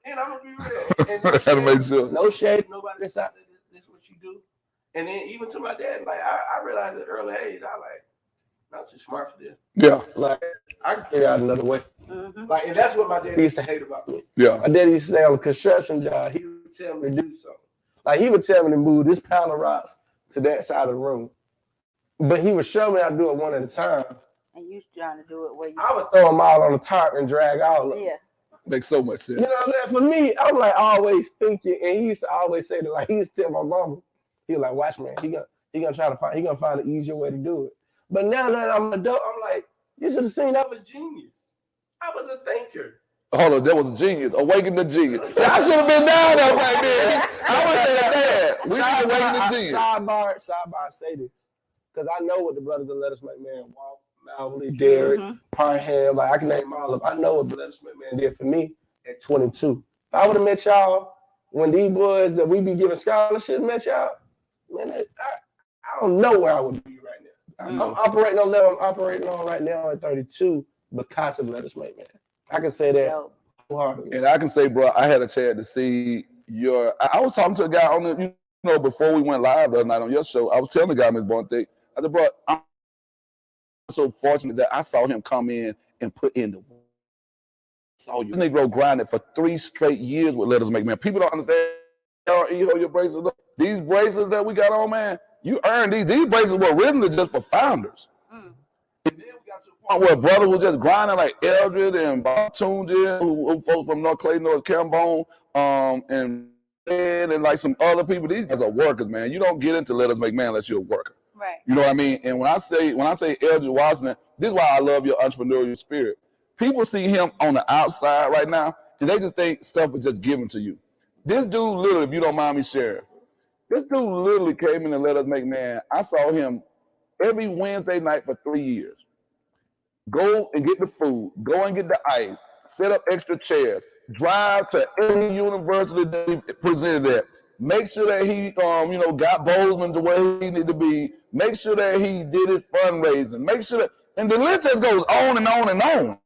And I'm gonna be real. And no make sure. No shade. Nobody decided this is what you do. And then even to my dad, like I realized at early age, not too smart for this. Yeah. Like I can figure out another way. Mm-hmm. Like, and that's what my dad used to hate about me. Yeah. My dad used to say on a construction job, he would tell me to do something. Like he would tell me to move this pile of rocks to that side of the room. But he would show me how to do it one at a time. And you trying to do it where you I would throw them all on the tarp and drag all of them. Yeah. Makes so much sense. You know what I'm saying? For me, I'm like always thinking, and he used to always say that, like he used to tell my mama, he was like, watch man, he gonna find an easier way to do it. But now that I'm an adult, I'm like, you should have seen I was a genius. I was a thinker. Hold on, that was a genius. Awaken the genius. So I should have been down there right there. I was saying that. We need to awaken the genius. Sidebar, say this. Because I know what the brothers of Let Us Make Man, Walt, Malvely, Derek, Parham, like I can name all of them. I know what Let Us Make Man did for me at 22. If I would have met y'all when these boys that we be giving scholarships met y'all, man, I don't know where I would be right now. I'm operating on level I'm operating on right now at 32 because of Let Us Make Man. I can say that wholeheartedly. And I can say, bro, I had a chance to see your. I was talking to a guy on the, before we went live the other night on your show. I was telling the guy, Ms. Bonte, I said, bro, I'm so fortunate that I saw him come in and put in the work. Saw you. This Negro grinded for 3 straight years with Let Us Make Man. People don't understand. You hold your bracelets. These bracelets that we got on, man, you earned these. These bracelets were originally just for founders. And then we got to the point where brother was just grinding like Eldredge and Bob Tunja, who folks from North Clay, North Cambone, and like some other people. These guys are workers, man. You don't get into Let Us Make Man unless you're a worker. Right. You know what I mean? And when I say Eldredge Washington, this is why I love your entrepreneurial spirit. People see him on the outside right now, and they just think stuff is just given to you. This dude literally, if you don't mind me sharing, this dude literally came in and Let Us Make Man. I saw him every Wednesday night for 3 years. Go and get the food, go and get the ice, set up extra chairs, drive to every university that he presented at. Make sure that he, got Bozeman to where he needed to be. Make sure that he did his fundraising. Make sure that, and the list just goes on and on and on.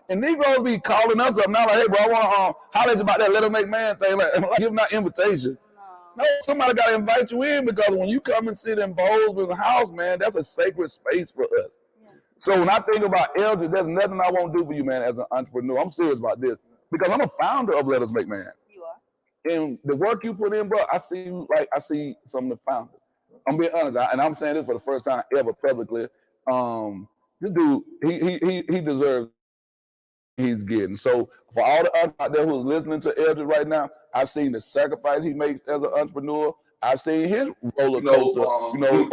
And Negroes be calling us up now like, hey, bro, I want to holler at you about that Let Us Make Man thing. Like give them that invitation. No, somebody got to invite you in because when you come and sit in Bozeman's house, man, that's a sacred space for us. So when I think about Eldredge, there's nothing I won't do for you, man, as an entrepreneur. I'm serious about this because I'm a founder of Let Us Make Man. You are. And the work you put in, bro, I see some of the founders. I'm being honest, and I'm saying this for the first time ever publicly. This dude, he deserves what he's getting. So for all the others out there who's listening to Eldredge right now, I've seen the sacrifice he makes as an entrepreneur. I've seen his roller coaster. Roller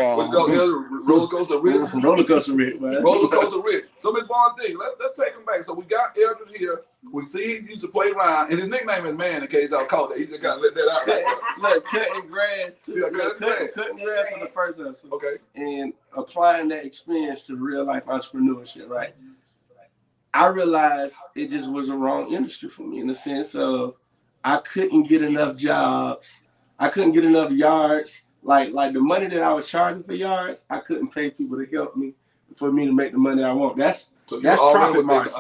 coaster rich. Roller coaster rich, man. Roller coaster rich. So Ms. Bonte, let's take him back. So we got Eldredge here. We see he used to play around, and his nickname is Man. In case y'all caught that, he just got to let that out. Look, cutting grass too. Yeah, cutting grass was the first hustle. Okay. And applying that experience to real life entrepreneurship, right? I realized it just was a wrong industry for me in the sense of I couldn't get enough jobs. I couldn't get enough yards. Like the money that I was charging for yards, I couldn't pay people to help me for me to make the money I want. That's profit margin.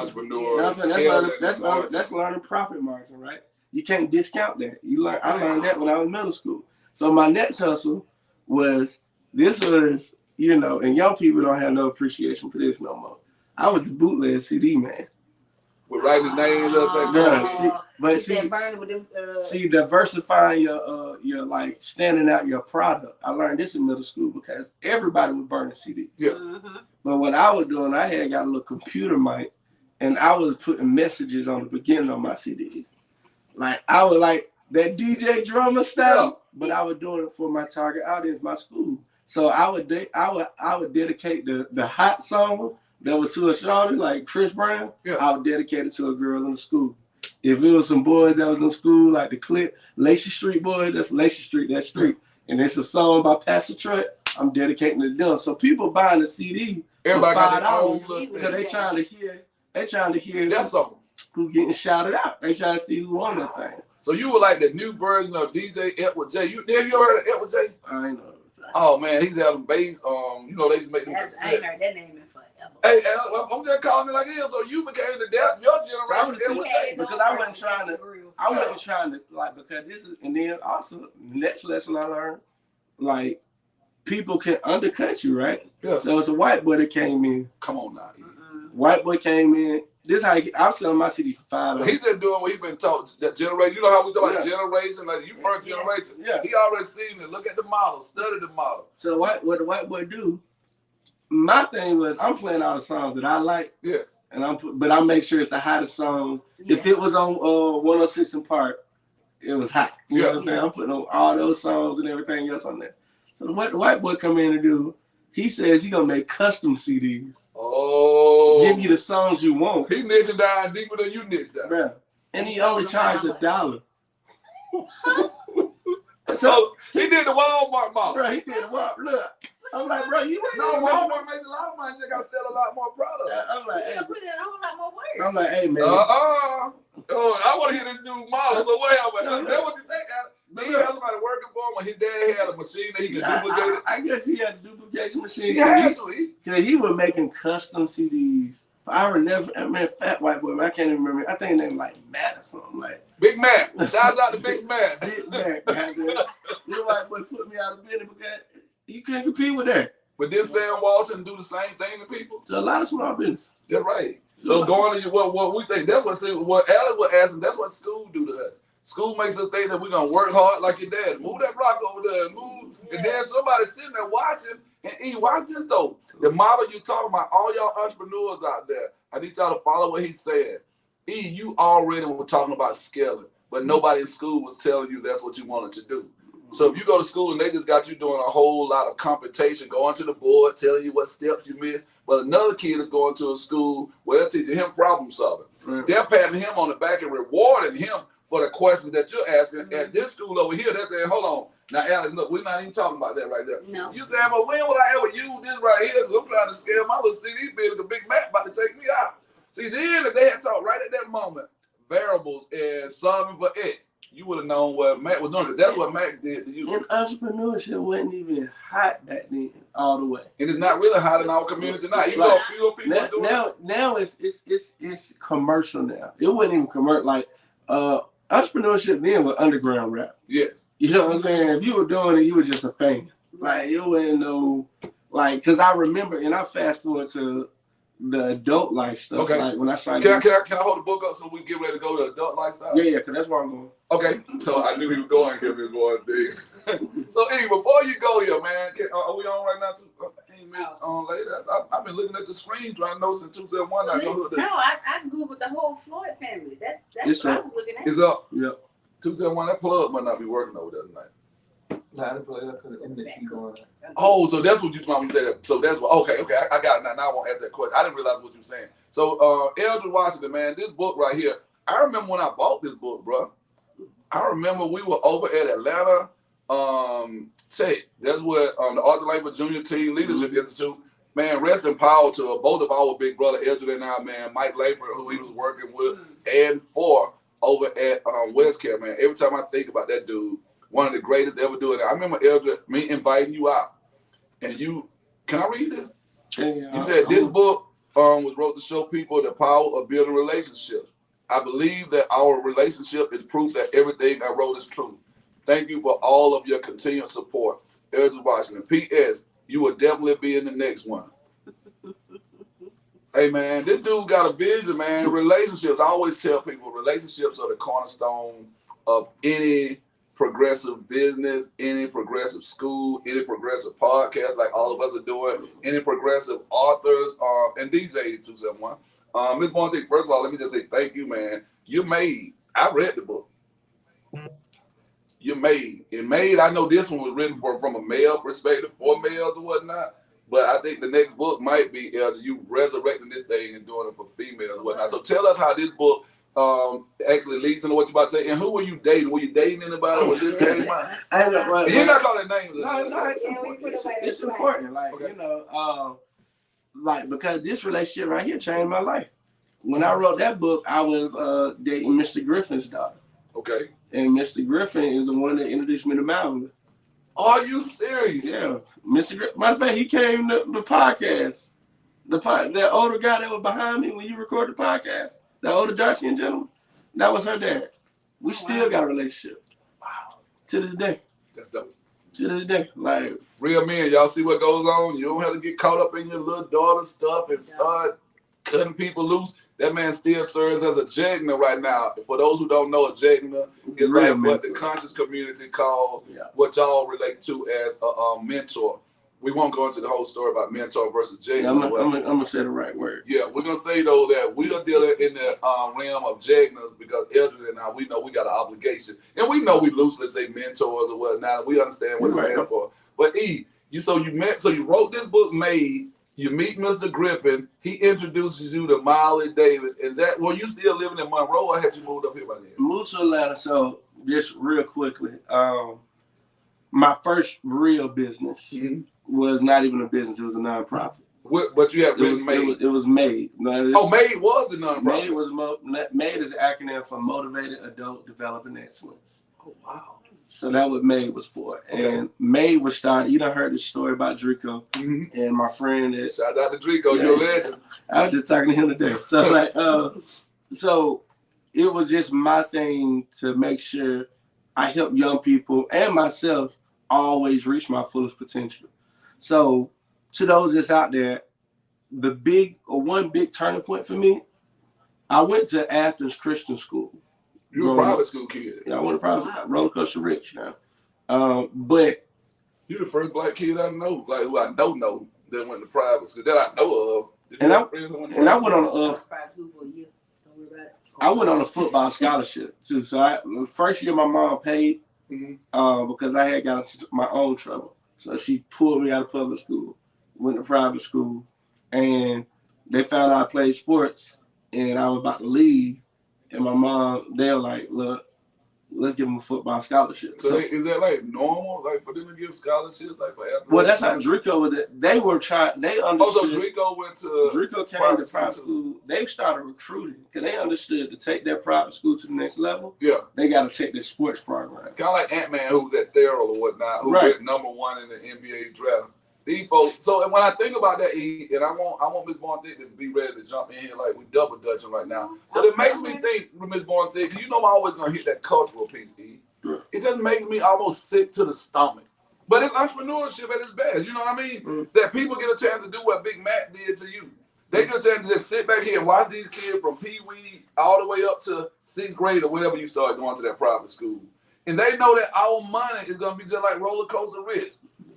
That's learning profit margin, right? You can't discount that. I learned that when I was in middle school. So my next hustle was, you know, and young people don't have no appreciation for this no more. I was the bootleg CD man. With writing names up there. See, diversifying your like standing out your product. I learned this in middle school because everybody was burning CDs. Yeah. But what I was doing, I had got a little computer mic, and I was putting messages on the beginning of my CDs. Like I was like that DJ drummer style, but I was doing it for my target audience, my school. So I would dedicate the hot song that was to a shorty like Chris Brown. Yeah. I would dedicate it to a girl in the school. If it was some boys that was in school, like the clip, Lacey Street Boy, that's Lacey Street, that street. And it's a song by Pastor Trent, I'm dedicating it to them. So people buying the CD for $5 because they trying to hear that song. Who getting shouted out. They trying to see who won that thing. So you were like the new version of DJ Edward J. Have you heard of Edward J? I ain't know. Oh man, he's having bass. You know, they just make them. I ain't heard that name in forever. Hey, I'm just calling it like it is. So you became your generation. So because I wasn't trying to like, because this is, and then also the next lesson I learned, like people can undercut you, right? Yeah. So it's a white boy that came in. Come on now. White boy came in. This is how I'm selling my CD for $5. He's just doing what he's been taught. That generation, you know how we talk about generation, like you first generation. Yeah. He already seen it. Look at the model, study the model. So what the white boy do? My thing was I'm playing all the songs that I like. Yes. And I make sure it's the hottest song. Yeah. If it was on 106 and Park, it was hot. You know what I'm saying? I'm putting on all those songs and everything else on there. So what the white boy come in and do? He says he gonna make custom CDs. Oh. Give you the songs you want. He niching down deeper than you niche down. Bruh. And he only charged $1. So he did the Walmart model. Bro, he did the Walmart. Look, I'm like, bro, you know Walmart makes a lot of money. They gotta sell a lot more products. I'm like, hey, put in a whole lot more work. I'm like, hey, man. Oh, I want to hear this new model. So whatever. That's what you think. Did he have somebody working for him, or his daddy had a machine that he could duplicate it? I guess he had a duplication machine. He had to. Because he was making custom CDs. I remember, fat white boy, I can't even remember. I think his name like Matt or something like. Big Matt. Shouts out to Big Matt. Big Matt. This white boy put me out of business because you can't compete with that. But did Sam Walton do the same thing to people? To a lot of small business. That's right. So going to what we think, that's what Alex was asking, that's what school do to us. School makes us think that we're gonna work hard like your dad. Move that block over there and move. Yeah. And then somebody sitting there watching and watch this though. The model you talking about, all y'all entrepreneurs out there, I need y'all to follow what he's saying. You already were talking about scaling, but nobody in school was telling you that's what you wanted to do. So if you go to school and they just got you doing a whole lot of computation, going to the board, telling you what steps you missed, but another kid is going to a school where they're teaching him problem solving. Right. They're patting him on the back and rewarding him for the questions that you're asking. At this school over here, they're saying, hold on. Now, Alex, look, we're not even talking about that right there. No. You saying, but when will I ever use this right here? Because I'm trying to scale my little CD bill. The Big Mac about to take me out. See, then if they had taught right at that moment, variables and solving for X, you would have known what Mac was doing. Because that's what Mac did to you. And entrepreneurship wasn't even hot back then all the way. And it's not really hot in our community now. Even though fewer people doing it. Now it's commercial now. It wasn't even commercial. Like, entrepreneurship then was underground rap. Yes. You know what I'm saying? If you were doing it, you were just a fan. Like, it wasn't no, like, because I remember, and I fast forward to the adult life stuff. Okay. Like, when I started. Can I hold the book up so we can get ready to go to adult lifestyle? Yeah, because that's where I'm going. Okay. So I knew he was going here. He was going big. So, E, before you go here, man, are we on right now? Later. I've been looking at the screen trying to know since 2001. I Googled the whole Floyd family. That's what I was looking at. It's up. Yep. 2001, that plug might not be working over there tonight. Nah, I didn't plug it up because the internet keep going. Oh, so that's what you told me said that. So that's what, okay, I got it now. Now I won't ask that question. I didn't realize what you were saying. So, Eldredge Washington, man, this book right here, I remember when I bought this book, bro. I remember we were over at Atlanta Tech. That's what the Arthur Langford Junior Team Leadership Institute. Man, rest in power to both of our big brother, Eldredge and I, man, Mike Langford, who he was working with, and for over at West Care, man. Every time I think about that dude, one of the greatest to ever do it. I remember Eldredge, me inviting you out, and you, can I read this? Yeah, you said this book was wrote to show people the power of building relationships. I believe that our relationship is proof that everything I wrote is true. Thank you for all of your continued support. Eldredge, Washington. P.S. You will definitely be in the next one. Hey, man, this dude got a vision, man. Relationships. I always tell people relationships are the cornerstone of any progressive business, any progressive school, any progressive podcast like all of us are doing, any progressive authors and DJs, 271. Ms. Bondick, first of all, let me just say thank you, man. You made, I read the book. You made. It made, I know this one was written from a male perspective, for males or whatnot. But I think the next book might be you resurrecting this thing and doing it for females and whatnot. So tell us how this book actually leads into what you're about to say. And who were you dating? Were you dating anybody when this came out? I know, well, you're not calling names. No, it's important. It's important. Like, okay. You know, like, because this relationship right here changed my life. When I wrote that book, I was dating Mr. Griffin's daughter. Okay. And Mr. Griffin is the one that introduced me to Malvin. Are you serious? Yeah. Mr. Griffin, matter of fact, he came to the podcast. That older guy that was behind me when you recorded the podcast, that older dark-skinned gentleman, that was her dad. We still got a relationship. Wow. To this day. That's dope. To this day. Like, real men, y'all see what goes on. You don't have to get caught up in your little daughter stuff and start cutting people loose. That man still serves as a jegna right now. For those who don't know, a jegna is like what the conscious community calls what y'all relate to as a mentor. We won't go into the whole story about mentor versus jegna. I'm gonna say the right word. Yeah, we're gonna say though that we are dealing in the realm of jegnas because Eldredge and I, we know we got an obligation, and we know we loosely say mentors or whatnot. We understand what it stands for. But you wrote this book, Made. You meet Mr. Griffin. He introduces you to Miley Davis, and that. Well, you still living in Monroe, or had you moved up here by then? Moved to Atlanta. So just real quickly, my first real business was not even a business; it was a nonprofit. But you have Made. It was Made. Made was the nonprofit. Made is an acronym for Motivated Adult Developing Excellence. Oh wow. So that's what Made was for. Okay. And Made was started. You done heard the story about Drico and my friend. Shout out to Drico, you're a legend. I was just talking to him today. So like, so it was just my thing to make sure I help young people and myself always reach my fullest potential. So to those that's out there, one big turning point for me, I went to Athens Christian School. You were a private school kid. Yeah, I went to private school. Roller Coaster Rich now. But you're the first black kid I know, like who I know that went to private school that I know of. I went on a football scholarship too. So first year my mom paid because I had got into my own trouble. So she pulled me out of public school, went to private school, and they found out I played sports, and I was about to leave. And my mom, they were like, look, let's give them a football scholarship. So is that like normal, like for them to give scholarships, like for athletes? Well, that's how Drico was. They were trying. They understood. Oh, so Drico came to private school. They started recruiting because they understood to take their private school to the next level. Yeah, they got to take this sports program. Kind of like Ant-Man, who was at Thurl or whatnot, who went #1 in the NBA draft. These folks. So when I think about that, and I want Ms. Bondick to be ready to jump in here like we double dutching right now. But it makes me think, Ms. Bondick, you know I'm always gonna hit that cultural piece, E. It just makes me almost sick to the stomach. But it's entrepreneurship at its best. You know what I mean? That people get a chance to do what Big Mac did to you. They get a chance to just sit back here and watch these kids from Pee-wee all the way up to 6th grade or whenever you start going to that private school. And they know that our money is gonna be just like roller coaster rich.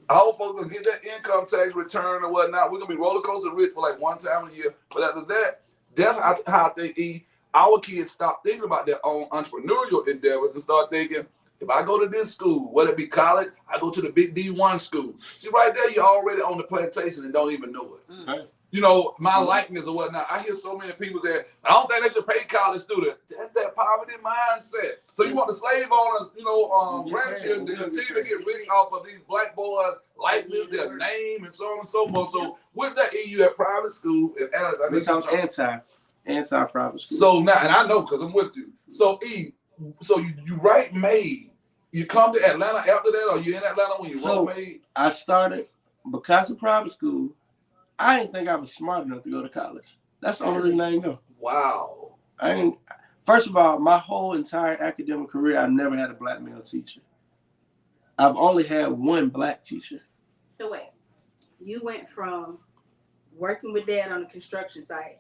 Our folks gonna get that income tax return or whatnot. We're gonna be roller coaster rich for like one time a year. But after that, that's how I think our kids stop thinking about their own entrepreneurial endeavors and start thinking, if I go to this school, whether it be college, I go to the big D1 school. See, right there, you're already on the plantation and don't even know it. Right. You know, my likeness or whatnot. I hear so many people say, I don't think they should pay college students. That's that poverty mindset. So you want the slave owners, grandchildren to continue to get rich off of these black boys' likeness, their name, and so on and so forth. So with that, you at private school and anti-private school. So now, and I know because I'm with you. So so you write Made. You come to Atlanta after that, or you in Atlanta when you wrote Made? I started because of private school. I didn't think I was smart enough to go to college. That's the only reason I didn't go. Wow. First of all, my whole entire academic career, I never had a black male teacher. I've only had one black teacher. So wait, you went from working with Dad on the construction site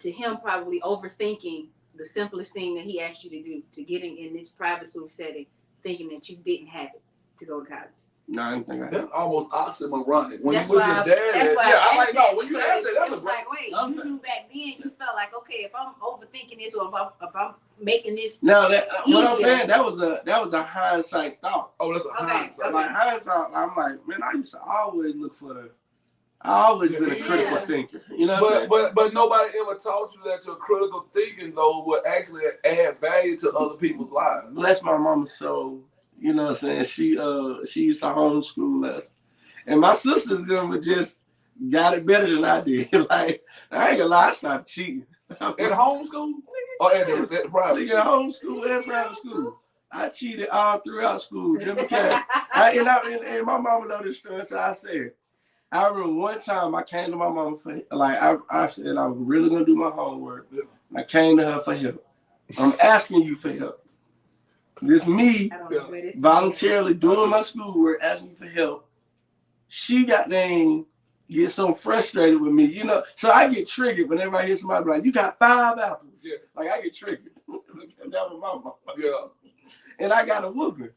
to him probably overthinking the simplest thing that he asked you to do, to getting in this private school setting, thinking that you didn't have it to go to college. No, I didn't think I had. That's almost oxymoron. When That's you with why your dad, that's why yeah, I I'm like, asked no, that, when you asked that, that's it was like, wait, you knew back then, you felt like, okay, if I'm overthinking this, or if I'm making this. No, that what I'm easier. saying, that was a hindsight thought. Oh, that's a hindsight. Okay. Like hindsight, I'm like, man, I used to always look for the. I always been a critical thinker, you know. But nobody ever taught you that your critical thinking though would actually add value to other people's lives. Bless my mama soul, you know what I'm saying. She used to homeschool us, and my sisters them were just got it better than I did. Like I ain't gonna lie, I started cheating. At homeschool or at the private? At homeschool and private school. I cheated all throughout school just because. And my mama know this story, so I said. I remember one time I came to my mama for I said I was really gonna do my homework. Yeah. I came to her for help. I'm asking you for help. This me voluntarily doing my schoolwork, asking for help. She got so frustrated with me, you know. So I get triggered whenever I hear somebody like, "You got 5 apples." Yeah. Like I get triggered. That was my mama. Yeah. And I got a whooping.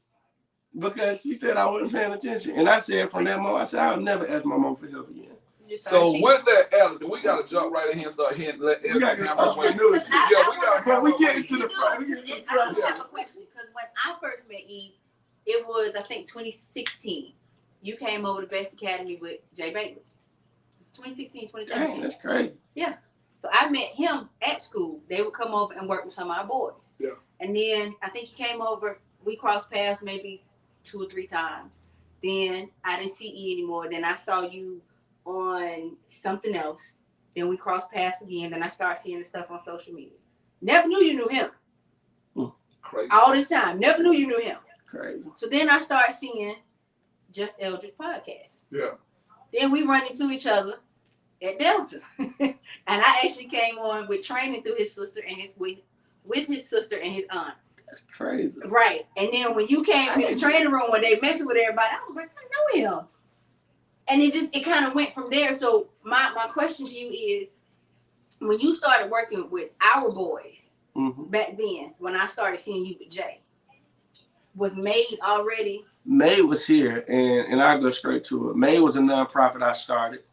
Because she said I wasn't paying attention. And I said from that moment, I said, I'll never ask my mom for help again. So with that, Alex, we got to jump right in here and start hitting. Let we got to get We get into the front. I have a question, because when I first met Eve, it was, I think, 2016. You came over to Best Academy with Jay Bailey. It's 2016, 2017. Dang, that's crazy. Yeah. So I met him at school. They would come over and work with some of our boys. Yeah. And then I think he came over. We crossed paths maybe 2 or 3 times. Then I didn't see E anymore. Then I saw you on something else. Then we crossed paths again. Then I started seeing the stuff on social media. Never knew you knew him. Crazy. All this time. Never knew you knew him. Crazy. So then I started seeing Just Eldredge podcast. Yeah. Then we run into each other at Delta. And I actually came on with training through his sister and with his sister and his aunt. That's crazy. Right. And then when you came in the training room when they messing with everybody, I was like, I know him. And it kind of went from there. So my question to you is, when you started working with our boys back then, when I started seeing you with Jay, was May already? May was here, and I'll go straight to it. May was a nonprofit I started,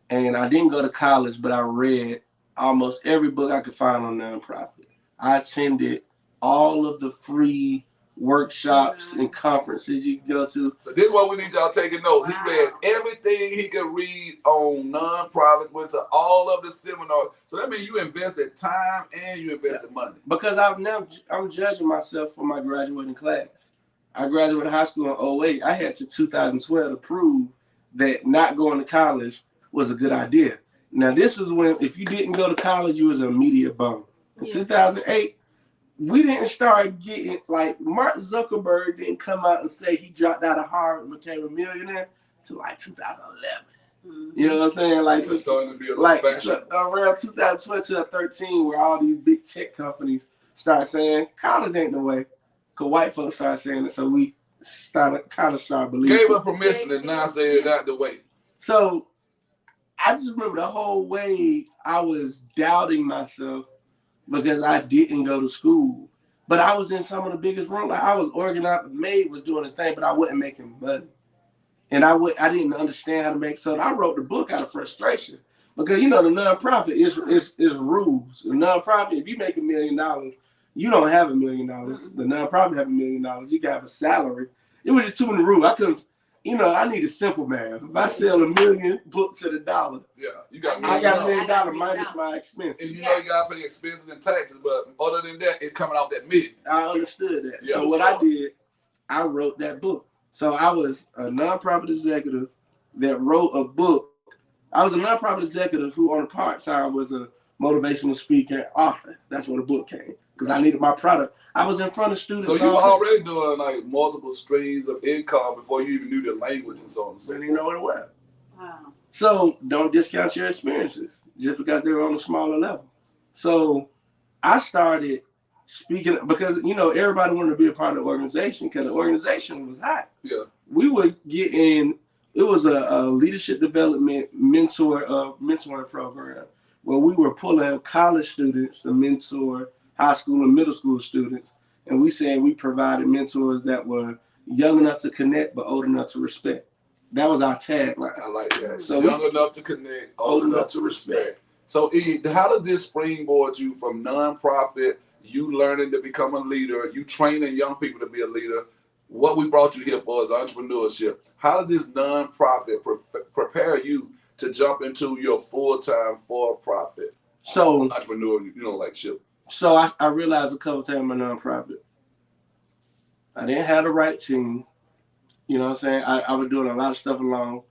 and I didn't go to college, but I read almost every book I could find on nonprofit. I attended all of the free workshops and conferences you can go to. So this is what we need y'all taking notes. He read everything he could read on nonprofit, went to all of the seminars. So that means you invested time and you invested money. Because I'm judging myself for my graduating class. I graduated high school in 2008. I had to 2012 to prove that not going to college was a good idea. Now this is when, if you didn't go to college, you was an immediate bum. In 2008, we didn't start getting, like, Mark Zuckerberg didn't come out and say he dropped out of Harvard and became a millionaire until like 2011. You know what I'm saying? Like, so, starting to be around 2012 to 2013, where all these big tech companies start saying college ain't the way, because white folks start saying it, so we started believing. Gave her permission and now say it not the way. So I just remember the whole way I was doubting myself because I didn't go to school. But I was in some of the biggest rooms. Like I was organized, May was doing his thing, but I wasn't making money. And I didn't understand how to make, so I wrote the book out of frustration. Because, you know, the nonprofit is rules. The nonprofit, if you make $1 million, you don't have $1 million. The nonprofit have $1 million. You got to have a salary. It was just too many rules. I couldn't, you know, I need a simple math. If I sell $1 million books at $1, you got I got $1 million minus my expenses. And you know you got to pay expenses and taxes, but other than that, it's coming out that million. I understood that. Yeah, so what I did, I wrote that book. So I was a nonprofit executive that wrote a book. I was a nonprofit executive who on a part-time was a motivational speaker, author. That's where the book came, because I needed my product. I was in front of students. So you were already doing like multiple streams of income before you even knew the language and so on and so forth. Didn't know what it was. Wow. So don't discount your experiences just because they were on a smaller level. So I started speaking, because everybody wanted to be a part of the organization because the organization was hot. Yeah. We would get in. It was a leadership development mentoring program where we were pulling college students to mentor high school and middle school students, and we said we provided mentors that were young enough to connect but old enough to respect. That was our tagline. I like that. So young enough to connect, old enough to respect. So, E, how does this springboard you from nonprofit, you learning to become a leader, you training young people to be a leader? What we brought you here for is entrepreneurship. How does this nonprofit prepare you to jump into your full-time for-profit entrepreneur, like ship? So I realized a couple things in my nonprofit. I didn't have the right team. You know what I'm saying? I was doing a lot of stuff alone.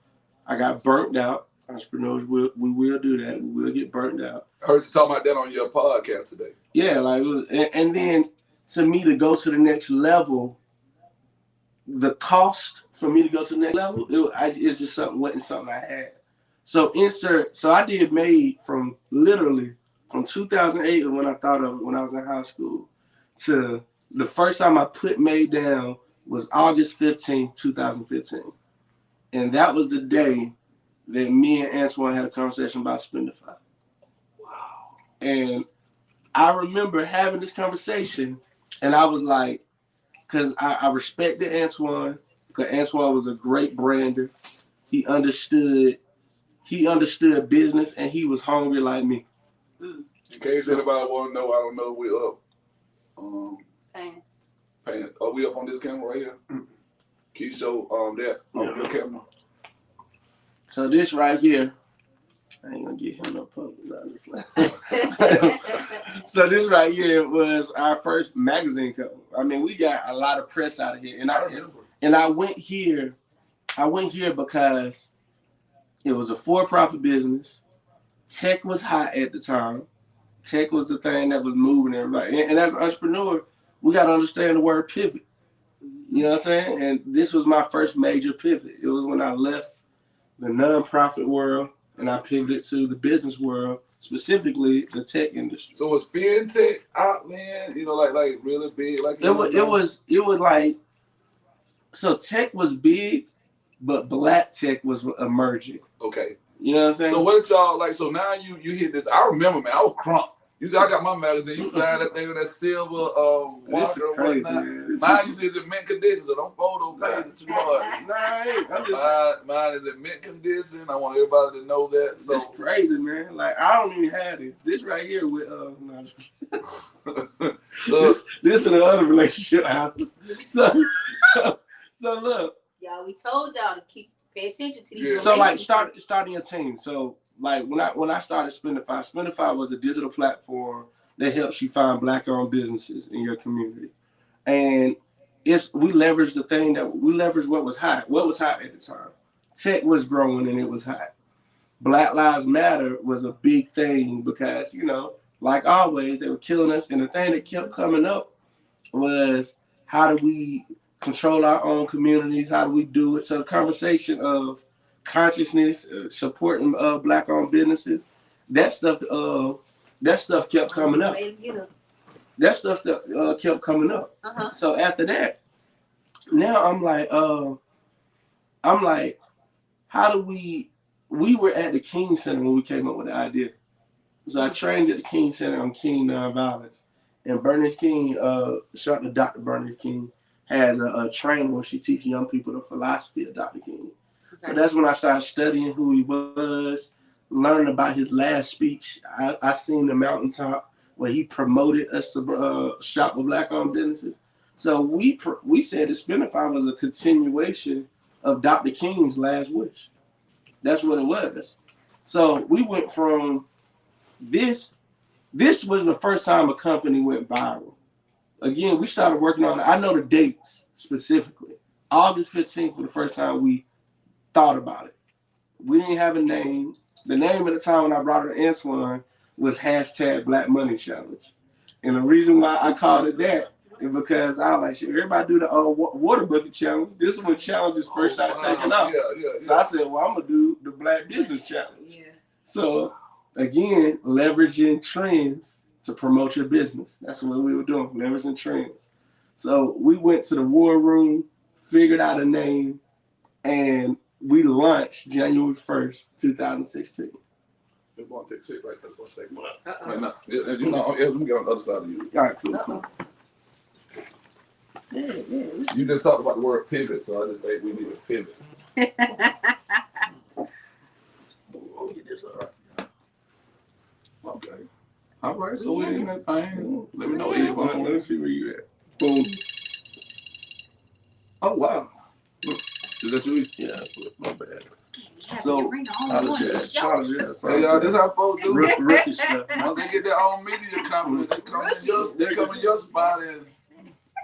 I got burnt out. Entrepreneurs we will do that. We will get burnt out. I heard you talk about that on your podcast today. Yeah, and then to me to go to the next level, the cost for me to go to the next level, it's just wasn't something I had. So I did MAID from 2008 when I thought of it when I was in high school to the first time I put MAID down was August 15, 2015. And that was the day that me and Antoine had a conversation about Spendify. Wow. And I remember having this conversation and I was like, because I respected Antoine, because Antoine was a great brander. He understood business and he was hungry like me. In case anybody want to know, I don't know, we up. Pain. Are we up on this camera right here? Can you show that on your camera? So this right here, I ain't gonna get him no public. So this right here was our first magazine cover. I mean, we got a lot of press out of here, and I went here because it was a for-profit business. Tech was hot at the time. Tech was the thing that was moving everybody. And as an entrepreneur, we got to understand the word pivot. You know what I'm saying? And this was my first major pivot. It was when I left the nonprofit world and I pivoted to the business world, specifically the tech industry. So was fintech out, man? Like really big? Like it was like, so tech was big, but black tech was emerging. Okay. You know what I'm saying? So what did y'all like? So now you hit this. I remember, man. I was crunk. You see, I got my magazine. You signed that thing with that silver marker or whatnot. Mine, you see, is in mint condition, so don't fold those pages too hard. Mine is in mint condition. I want everybody to know that. So it's crazy, man. Like I don't even have this. This right here with so this and the other relationship house. So look. Y'all, we told y'all to pay attention to these. Yeah. So like starting a team. So like when I started Spendify was a digital platform that helps you find Black-owned businesses in your community, and we leveraged what was hot at the time. Tech was growing and it was hot. Black Lives Matter was a big thing because like always they were killing us, and the thing that kept coming up was how do we control our own communities? How do we do it? So the conversation of consciousness, supporting Black-owned businesses, that stuff kept coming up. That stuff kept coming up. So after that, now I'm like, how do we were at the King Center when we came up with the idea. So I trained at the King Center on King Nonviolence, and Bernice King, shout out to Dr. Bernice King, has a training where she teaches young people the philosophy of Dr. King. So that's when I started studying who he was, learning about his last speech. I seen the mountaintop where he promoted us to shop with Black-owned businesses. So we said that Spendify was a continuation of Dr. King's last wish. That's what it was. So we went from this. This was the first time a company went viral. Again, we started working on it. I know the dates specifically. August 15th for the first time we thought about it. We didn't have a name. The name at the time when I brought it to Antoine was #BlackMoneyChallenge. And the reason why I called it that is because I was like, shit, everybody do the water bucket challenge. This is when challenges first started taking off. Yeah. So I said, well, I'm going to do the Black Business Challenge. Yeah. So again, leveraging trends. to promote your business. That's what we were doing, leveraging trends. So we went to the war room, figured out a name, and we launched January 1st, 2016. Just want to take a seat right there for a second. Right now. You know, let me get on the other side of you. All right, cool. You just talked about the word pivot, so I just think we need to pivot. We'll get this all right. Okay. All right, so we in that thing. Let me know where you're going. Let me see where you at. Boom. Oh, wow. Is that you? Yeah, my bad. So, Apologize. Hey, y'all, this how folks do. Rookie stuff. Once they get their own media company, they come in your spot and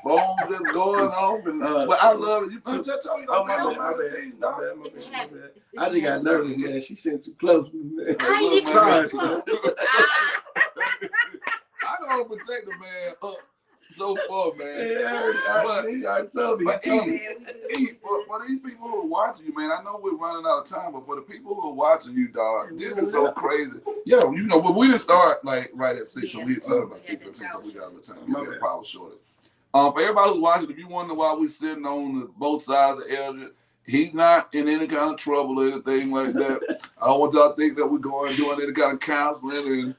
phones just going off. And but I love it. You just told you don't my bad. I just got nervous, man. She sitting too close. Man. Sorry, son. I don't protect the man up so far, man. Yeah, I told you. But for these people who are watching you, man, I know we're running out of time, but for the people who are watching you, dog, this is so crazy. Yeah, you know, but we didn't start like right at 6, so we started about 6:15, so we got a little time. We got a power shortage. For everybody who's watching, if you wonder why we're sitting on both sides of Eldredge, he's not in any kind of trouble or anything like that. I don't want y'all to think that we're going doing any kind of counseling.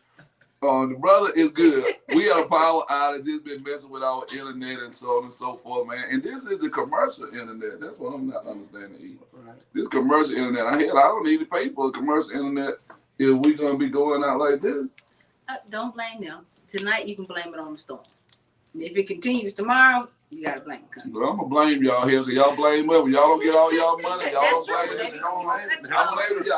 And the brother is good. We have a power outage. It's been messing with our internet and so on and so forth, man. And this is the commercial internet. That's what I'm not understanding either. Right. This commercial internet. I don't need to pay for a commercial internet if we're going to be going out like this. Don't blame them. Tonight you can blame it on the storm. And if it continues tomorrow, you gotta blame it. But I'm gonna blame y'all here, cause y'all blame us. Y'all don't get all y'all money. Y'all don't blame this. I don't able to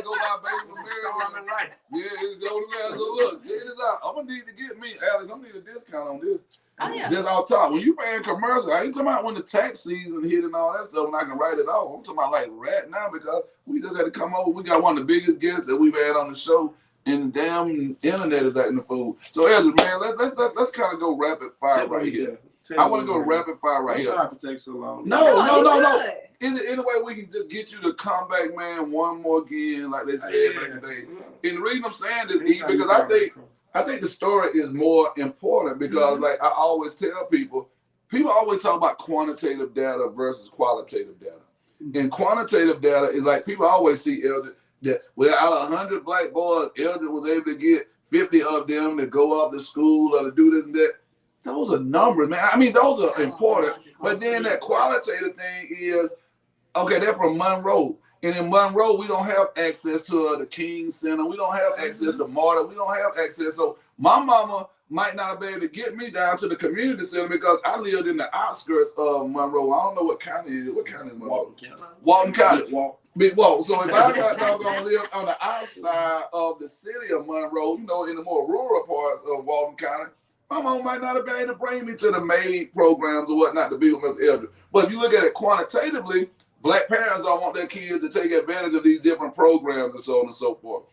go buy baby for marriage. Yeah, it's the only way. So look, check this out. I'm gonna need to get me, Alex. I'm gonna need a discount on this. Oh, yeah. Just off top. When you paying commercial, I ain't talking about when the tax season hit and all that stuff, and I can write it off. I'm talking about like right now because we just had to come over. We got one of the biggest guests that we've had on the show. And the damn internet is acting the fool. So, Eldredge, man, let's kind of go rapid fire right here. I want to go rapid fire right here. Sorry for taking so long. No. Is it any way we can just get you to come back, man, one more again, like they said back in the day? And the reason I'm saying this is because I think the story is more important because, like I always tell people always talk about quantitative data versus qualitative data. And quantitative data is like people always see Eldredge. That out of 100 black boys, Eldredge was able to get 50 of them to go off to school or to do this and that. Those are numbers, man. I mean, those are important. But then that qualitative thing is, okay, they're from Monroe. And in Monroe, we don't have access to the King Center. We don't have access to Marta. We don't have access. So my mama might not be able to get me down to the community center because I lived in the outskirts of Monroe. I don't know what county it is. What county is Monroe? Walton County. Big Walk. So if I got doggone live on the outside of the city of Monroe, you know, in the more rural parts of Walton County, my mom might not have been able to bring me to the MAID programs or whatnot to be with Miss Eldredge. But if you look at it quantitatively, black parents don't want their kids to take advantage of these different programs and so on and so forth.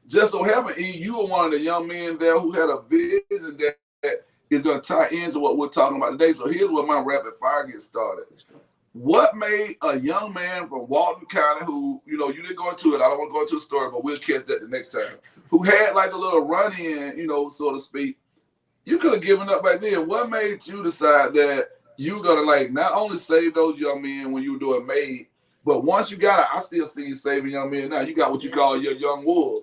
Just so happen, you were one of the young men there who had a vision that is going to tie into what we're talking about today. So here's where my rapid fire gets started. What made a young man from Walton County who, you know, you didn't go into it, I don't want to go into the story, but we'll catch that the next time, who had like a little run-in, you know, so to speak, you could have given up back then. What made you decide that you gonna like not only save those young men when you were doing MAID, but once you got it, I still see you saving young men now. You got what you call your young wolves.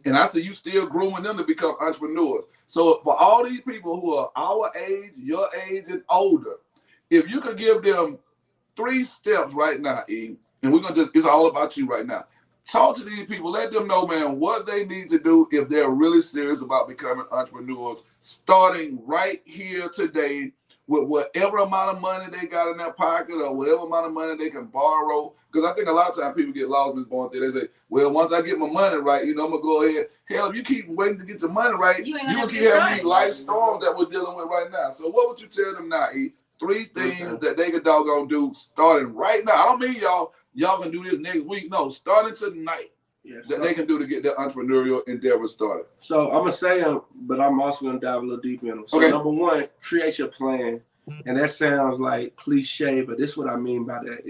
And I see you still grooming them to become entrepreneurs. So for all these people who are our age, your age, and older, if you could give them 3 steps right now, E, and we're gonna it's all about you right now. Talk to these people, let them know, man, what they need to do if they're really serious about becoming entrepreneurs, starting right here today with whatever amount of money they got in their pocket or whatever amount of money they can borrow. Because I think a lot of times people get lost in this going through. They say, well, once I get my money right, you know, I'm going to go ahead. Hell, if you keep waiting to get your money right, you can keep having these life storms that we're dealing with right now. So what would you tell them now, E? 3 things that they could doggone do starting right now. I don't mean y'all can do this next week. No, starting tonight. Yes, that they can do to get their entrepreneurial endeavor started. So I'm going to say them, but I'm also going to dive a little deep in them. So number 1, create your plan. And that sounds like cliche, but this is what I mean by that.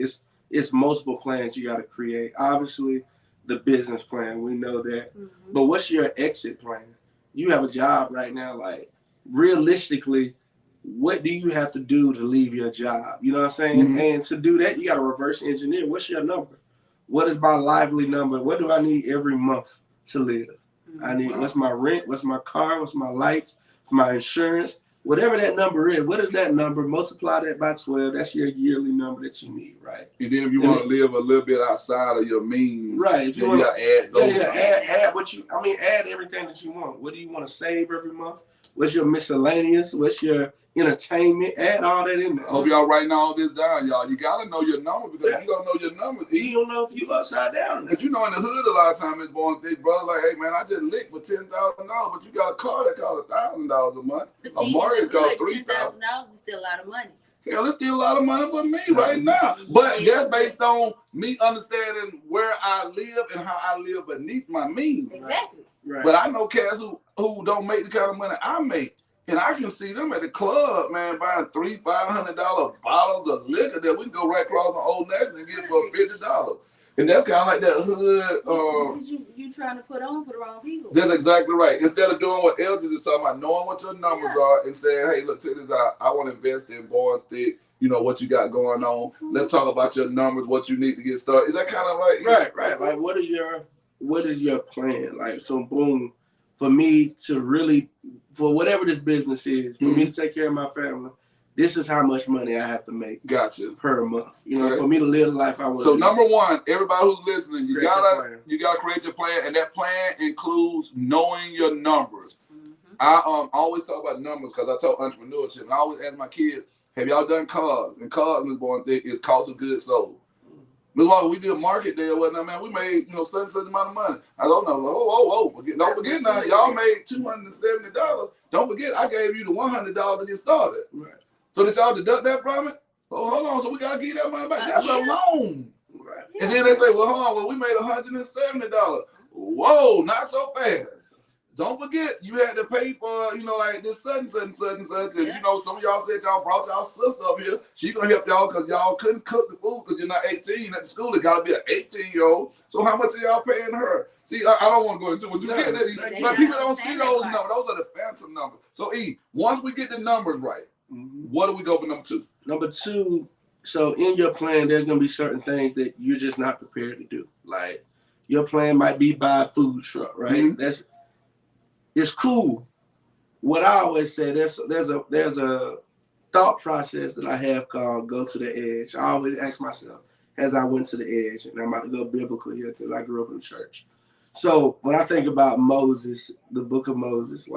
It's multiple plans you got to create. Obviously, the business plan, we know that. But what's your exit plan? you have a job right now. Like, realistically, what do you have to do to leave your job? You know what I'm saying? Mm-hmm. And to do that, you got to reverse engineer. What's your number? What is my lively number? What do I need every month to live? I need, what's my rent? What's my car? What's my lights? My insurance? Whatever that number is, what is that number? Multiply that by 12. That's your yearly number that you need, right? And then if you want to live a little bit outside of your means, right? If you want to add those, add what you. I mean, add everything that you want. What do you want to save every month? What's your miscellaneous? What's your entertainment? Add all that in there. I hope y'all writing all this down, y'all. You gotta know your number, because if you don't know your numbers, you don't know if you upside down. But you know, in the hood, a lot of times it's born thick, brother. Like, hey man, I just licked for $10,000, but you got a car that costs $1,000 a month. A mortgage costs $3,000 is still a lot of money. Hell, it's still a lot of money for me right now. But that's based on me understanding where I live and how I live beneath my means. Exactly. Right. But I know cats who don't make the kind of money I make. And I can see them at the club, man, buying $300-$500 bottles of liquor that we can go right across on Old National and get for $50. And that's kind of like that hood. You trying to put on for the wrong people. That's exactly right. Instead of doing what Eldredge is talking about, knowing what your numbers are and saying, hey, look, check this out. I want to invest in Born Thick. You know what you got going on. Let's talk about your numbers, what you need to get started. Is that kind of like right? Like, what is your plan? Like, so boom, for me to really, for whatever this business is, for me to take care of my family, this is how much money I have to make. Gotcha. Per month. You know, for me to live the life I want. So number one, everybody who's listening, you gotta create your plan, and that plan includes knowing your numbers. I always talk about numbers because I taught entrepreneurship, and I always ask my kids, have y'all done cars? And cars, Ms. Born Thick, is cost of goods sold. Ms. Walker, we did a market day or whatnot, man. We made, such amount of money. I don't know. Don't forget now, y'all made $270. Don't forget, I gave you the $100 to get started. Right. So did y'all deduct that from it? Oh, hold on. So we gotta give that money back. That's a loan. Right. Yeah. And then they say, well, hold on. Well, we made $170. Whoa, not so fast. Don't forget, you had to pay for, like this such and such and such and such. And, some of y'all said y'all brought y'all sister up here. She gonna help y'all because y'all couldn't cook the food because you're not 18 at the school. It gotta be an 18-year-old. So how much are y'all paying her? See, I don't want to go into it. You get that. But people don't see those numbers. Those are the phantom numbers. So, once we get the numbers right, what do we go for number two? Number two, so in your plan, there's gonna be certain things that you're just not prepared to do. Like, your plan might be buy a food truck, right? It's cool. What I always say, there's a thought process that I have called go to the edge. I always ask myself as I went to the edge, and I'm about to go biblical here because I grew up in the church. So when I think about Moses, the book of Moses,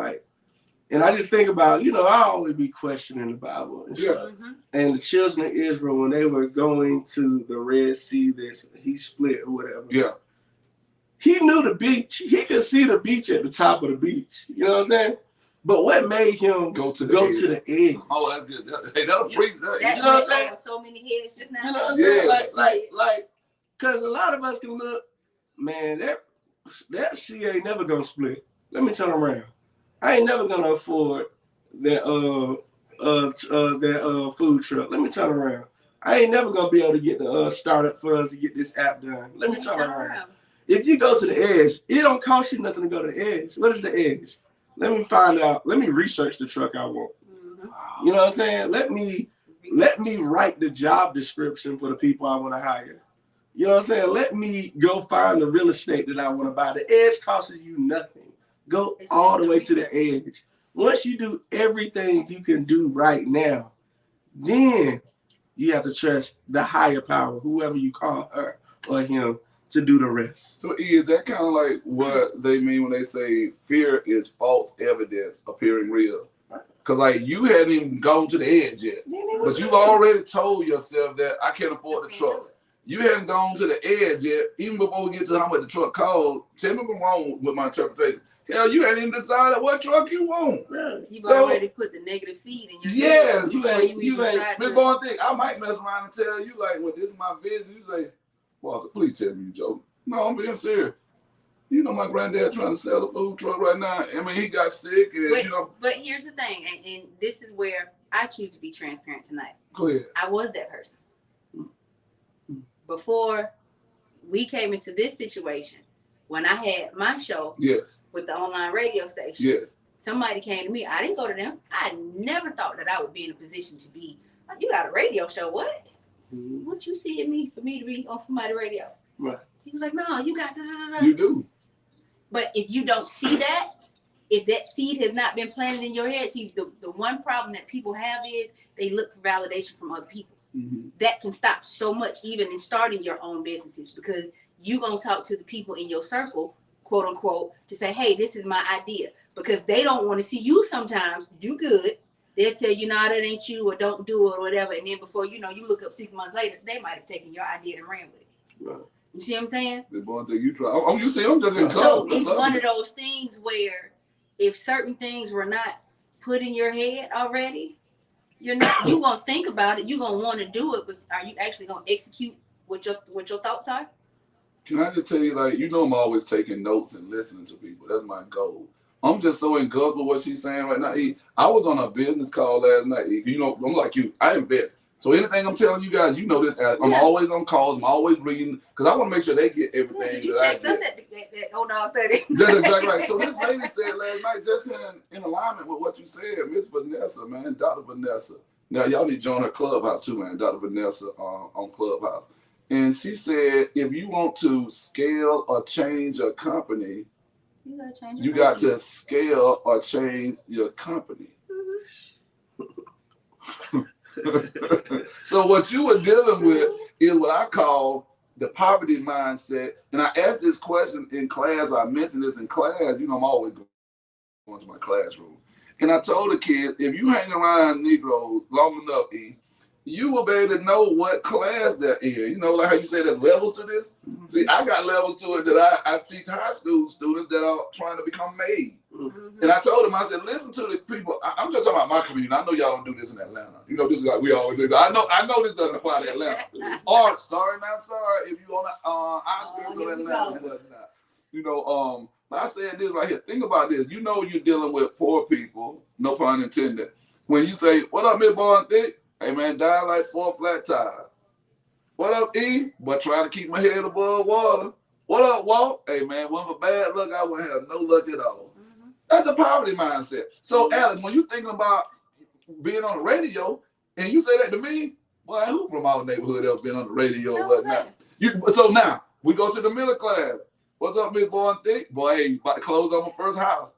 and I just think about, I always be questioning the Bible and stuff. And the children of Israel, when they were going to the Red Sea, he split or whatever. Yeah. He knew the beach. He could see the beach at the top of the beach. You know what I'm saying? But what made him go to the edge? Oh, that's good. That'll preach that. You know what I'm saying? So many heads just now. You know what I'm saying? Like, because a lot of us can look, man, that sea ain't never gonna split. Let me turn around. I ain't never gonna afford that food truck. Let me turn around. I ain't never gonna be able to get the startup funds to get this app done. Let me turn around. If you go to the edge, it don't cost you nothing to go to the edge. What is the edge? Let me find out. Let me research the truck I want. You know what I'm saying? Let me write the job description for the people I want to hire. You know what I'm saying? Let me go find the real estate that I want to buy. The edge costs you nothing. Go all the way to the edge. Once you do everything you can do right now, then you have to trust the higher power, whoever you call her or him, to do the rest. So is that kind of like what they mean when they say fear is false evidence appearing real? Because like you hadn't even gone to the edge yet, but you've already told yourself that I can't afford the truck. You hadn't gone to the edge yet, even before we get to how much the truck costs. Tell me if I'm wrong with my interpretation. Hell, you hadn't even decided what truck you want. You've already put the negative seed in your head. Yes, you ain't. Miss Born Thick, I might mess around and tell you like, well, this is my vision. You say, Walker, please tell me you joking. No, I'm being serious. You know my granddad trying to sell the food truck right now. I mean, he got sick and But here's the thing, and this is where I choose to be transparent tonight. Go ahead. I was that person. Before we came into this situation, when I had my show with the online radio station, somebody came to me. I didn't go to them. I never thought that I would be in a position to be, you got a radio show, what? What you see in me for me to be on somebody's radio? Right. He was like, no, you got You do. But if you don't see that, if that seed has not been planted in your head, see, the one problem that people have is they look for validation from other people. That can stop so much, even in starting your own businesses, because you're going to talk to the people in your circle, quote unquote, to say, hey, this is my idea. Because they don't want to see you sometimes do good. They'll tell you, nah, that ain't you, or don't do it, or whatever. And then before you know, you look up 6 months later, they might have taken your idea and ran with it. Right. You see what I'm saying? They're going to you try. You see, I'm just in So it's one of those things where if certain things were not put in your head already, you're gonna think about it, you're gonna want to do it, but are you actually gonna execute what your thoughts are? Can I just tell you, like, I'm always taking notes and listening to people. That's my goal. I'm just so engulfed with what she's saying right now. I was on a business call last night. I'm like you. I invest. So anything I'm telling you guys, this. I'm always on calls. I'm always reading because I want to make sure they get everything. You checked us at old dog 30. That's exactly right. So this lady said last night, just in alignment with what you said, Miss Vanessa, man, Dr. Vanessa. Now y'all need to join her clubhouse too, man. Dr. Vanessa on Clubhouse. And she said, if you want to scale or change a company, you got to scale or change your company. So what you were dealing with is what I call the poverty mindset. And I asked this question in class. I mentioned this in class. I'm always going to my classroom. And I told the kids, if you hang around Negroes long enough, you will be able to know what class they're in. Like how you say there's levels to this. See, I got levels to it that I teach high school students that are trying to become maids. And I told them, I said, listen to the people. I'm just talking about my community. I know y'all don't do this in Atlanta. This is like we always do. I know this doesn't apply to Atlanta. Or sorry, if you on the outskirts of Atlanta, whatnot. But I said this right here. Think about this. You're dealing with poor people, no pun intended. When you say, what up, Miss Boy? Hey man, die like 4 flat tires. What up, E? But trying to keep my head above water. What up, Walt? Hey man, one for bad luck, I wouldn't have no luck at all. That's a poverty mindset. So Alex, when you're thinking about being on the radio, and you say that to me, boy, who from our neighborhood else been on the radio or whatnot? So now we go to the middle class. What's up, Miss Boy? Boy, hey, about to close on my first house.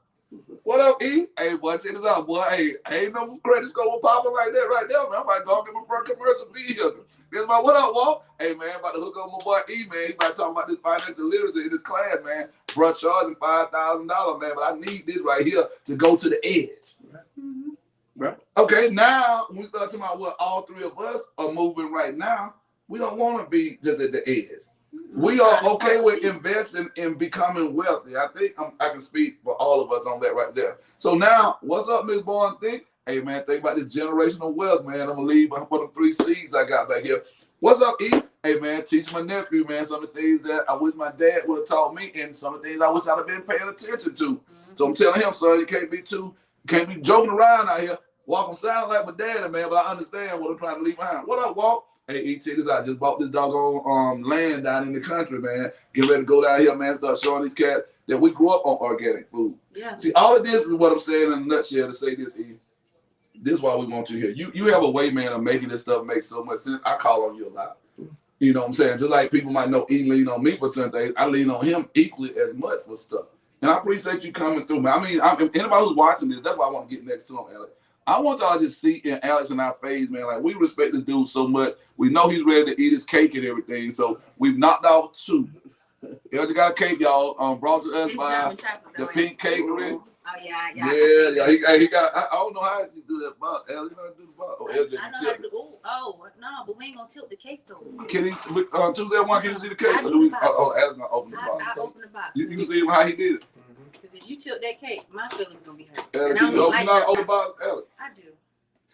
What up, E? Hey, boy, check this out, boy. Hey, ain't no credit score popping like that right there, man. I'm about to go get my first commercial vehicle. Guess my what up, Walt? Hey, man, about to hook up my boy E, man. He about to talk about this financial literacy in this class, man. Bro, charging $5,000, man, but I need this right here to go to the edge. Right. Okay, now we start talking about what all three of us are moving right now. We don't want to be just at the edge. We are okay with investing in becoming wealthy. I think I can speak for all of us on that right there. So now, what's up, Miss Bourne? Hey, man, think about this generational wealth, man. I'm going to leave for the 3 C's I got back here. What's up, E? Hey, man, teach my nephew, man, some of the things that I wish my dad would have taught me and some of the things I wish I'd have been paying attention to. So I'm telling him, son, you can't be joking around out here. Walk him sound like my daddy, man, but I understand what I'm trying to leave behind. What up, Walt? Hey, E, check this out. Just bought this doggone land down in the country, man. Get ready to go down here, man. Start showing these cats that we grew up on organic food. Yeah. See, all of this is what I'm saying in a nutshell to say this, E. This is why we want you here. You have a way, man, of making this stuff make so much sense. I call on you a lot. You know what I'm saying? Just like people might know E lean on me for some things, I lean on him equally as much for stuff. And I appreciate you coming through, man. I mean, anybody who's watching this, that's why I want to get next to him, Alex. I want y'all to just see in Alex and our face, man, like we respect this dude so much. We know he's ready to eat his cake and everything. So we've knocked off 2. Eldredge got a cake, y'all, brought to us by the Pink Cakery. Oh, yeah. Yeah. He got, I don't know how to do that box. Alex, you know how to do the box. I know how to do, no, but we ain't going to tilt the cake, though. Can he, Tuesday 1, can you see the cake? Alex going to open the box. I open the box. You see how he did it? Because if you tilt that cake, my feelings going to be hurt. Alex, you open the box, Alex? I do.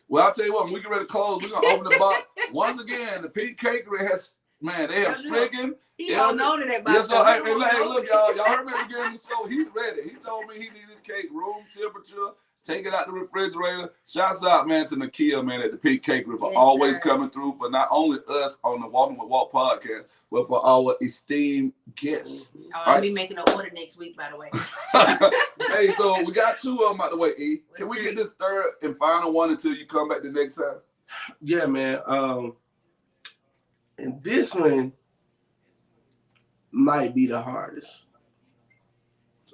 Well, I'll tell you what, when we get ready to close, we're going to open the box. Once again, the Pink Cakery has, man, they have stricken. He don't know that box. Yes, so, hey, look, y'all heard me at the beginning of the show. He's ready. He told me he needed cake room temperature, take it out the refrigerator. Shouts out, man, to Nakia, man, at the Pink Cakery for always coming through for not only us on the Walking with Walt podcast, but for our esteemed guests. Oh, I'll be making an order next week, by the way. Hey, so we got 2 of them out the way, E. Can we get this third and final one until you come back the next time? Yeah, man. And this one might be the hardest.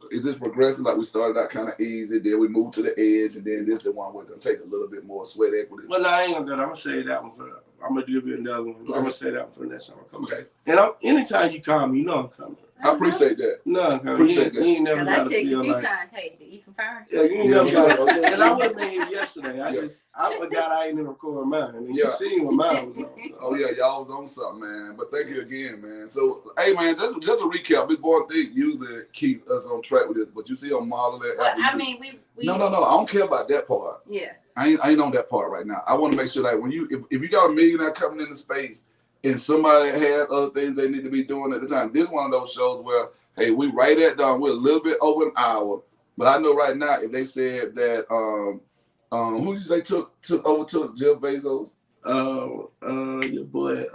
Is this progressive? Like we started out kind of easy, then we moved to the edge, and then this is the one we're gonna take a little bit more sweat equity. Well, no, I ain't gonna do that. I'm gonna say that one for. I'm gonna give you another one. Okay. I'm gonna say that one for the next time I come. Okay. And anytime you call me, you know I'm coming. I appreciate that. No, appreciate that. You ain't never I got to text feel a few like. times. Hey, did you confirm? Yeah, you ain't never Yeah. got to. And I would have been here yesterday. Yeah. I forgot I ain't even record mine. And Yeah. you seen what mine was on. So. Oh yeah, y'all was on something, man. But thank you again, man. So hey, man, just a recap. This boy thing usually keeps us on track with this, but you see, I'm modeling that. Well, I mean, we. No. I don't care about that part. Yeah. I ain't on that part right now. I want to make sure that when if you got a millionaire coming into space and somebody has other things they need to be doing at the time, this is one of those shows where, hey, we write that down. We're a little bit over an hour, but I know right now if they said that who did you say took over Jeff Bezos? Your boy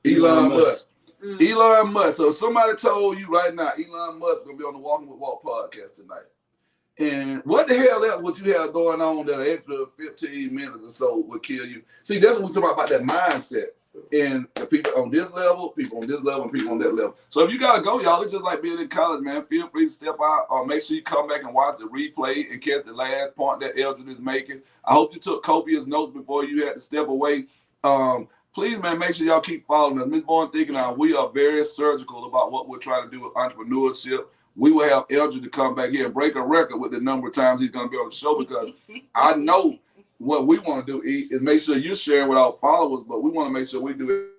Elon Musk. Mm. Elon Musk. So if somebody told you right now Elon Musk gonna be on the Walking with Walt podcast tonight, and what the hell else would you have going on that an extra 15 minutes or so would kill you? See, that's what we're talking about that mindset. And the people on this level, people on this level, and people on that level. So if you gotta go, y'all, it's just like being in college, man. Feel free to step out or make sure you come back and watch the replay and catch the last point that Eldredge is making. I hope you took copious notes before you had to step away. Please, man, make sure y'all keep following us. Ms. Bourne Thinking Out, we are very surgical about what we're trying to do with entrepreneurship. We will have Eldredge to come back here and break a record with the number of times he's going to be on the show, because I know what we want to do is make sure you're sharing with our followers, but we want to make sure we do it.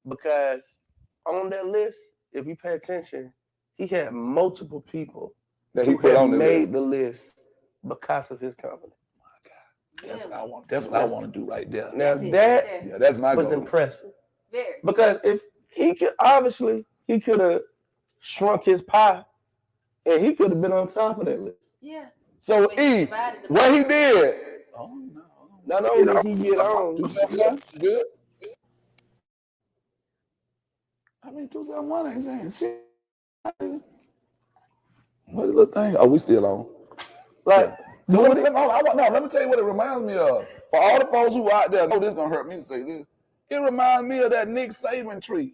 Because on that list, if you pay attention, he had multiple people That he put on the made the list because of his company. That's what I want. That's what I want to do right there. Now that's my was goal. impressive. Very. Because if he could, obviously, he could have shrunk his pie, and he could have been on top of that list. Yeah. So what he did? Oh no! Not only did he get on, Good. I mean, 2001 ain't saying shit. What little thing? Oh, we still on. Like, so let me tell you what it reminds me of. For all the folks who out there, I know this is gonna hurt me to say this. It reminds me of that Nick Saban tree.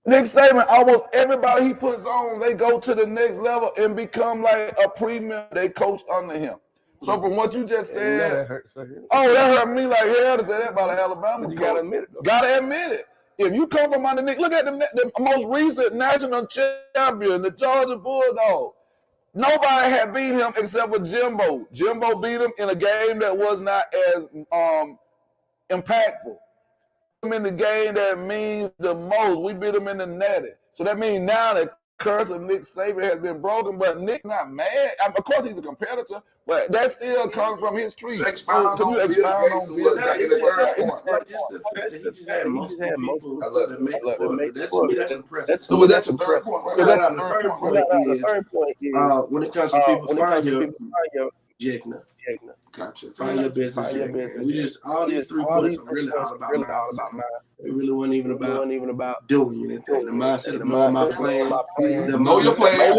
Nick Saban, almost everybody he puts on, they go to the next level and become like a premier. They coach under him. So from what you just said, that hurt. that hurt me like hell to say that about Alabama. But you gotta admit it, though. Gotta admit it. If you come from underneath, look at the most recent national champion, the Georgia Bulldogs. Nobody had beat him except for Jimbo. Jimbo beat him in a game that was not as impactful. In the game that means the most, we beat him in the Natty. So that means now the curse of Nick Saban has been broken, but Nick not mad. Of course, he's a competitor, but that still comes from his tree. So could you expound on Bill Gates? Just the fact that he just had multiple people that make it. That's impressive. So was that your third point? The third point is when it comes to people finding Jekna. Gotcha. Find your business. We just all these 3 points are really all about mindset. It really wasn't even about doing anything. The mindset of knowing my plan. Know your plan.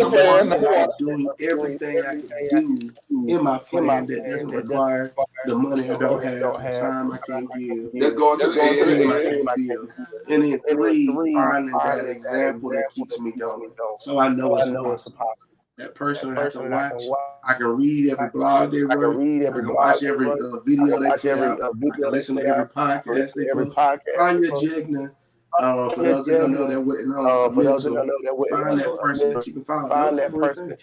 Doing everything I can do in my plan that doesn't require the money I don't have, the time I can't give. That's going to the end. And then 3, finding that example that keeps me going. So I know it's possible. That person that I can watch, I can read every blog they wrote, I can watch every video they put out, I can listen to every podcast they post. Find your Jegna. For those that don't know that wouldn't know, find that person that you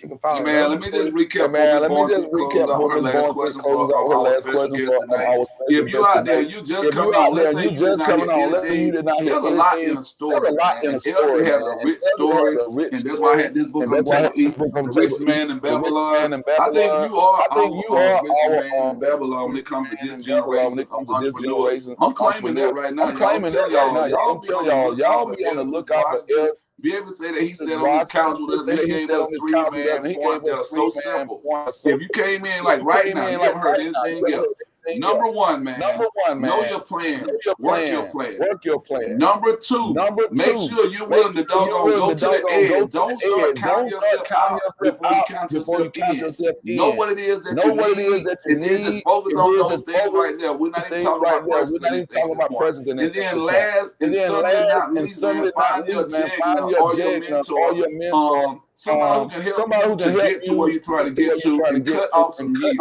can follow. Man, let me just recap what her last question for our special guest tonight. If you out there, you just coming on, let's say you did not hear anything, there's a lot in the story, man. And Eldredge has a rich story, and that's why I had this book on The Richest Man in Babylon. I think you are our richest man in Babylon when it comes to this generation of entrepreneurs. I'm claiming that right now. Y'all be on the lookout for be able to say that he sat on his couch with us and he gave us 3 points that are so simple. If you came in like right now, you haven't heard anything else. Number one, man, know your plan. Work your plan. Number 2, make sure you're willing to go to the edge. Don't start counting yourself out before you count yourself in. Know what it is that you need, and then just focus on those things right there. We're not even talking about presence. And then last, and certainly not least, man, find your Jegna or your mentor. Somebody who can help you to get to where you're trying to get to and cut off some years.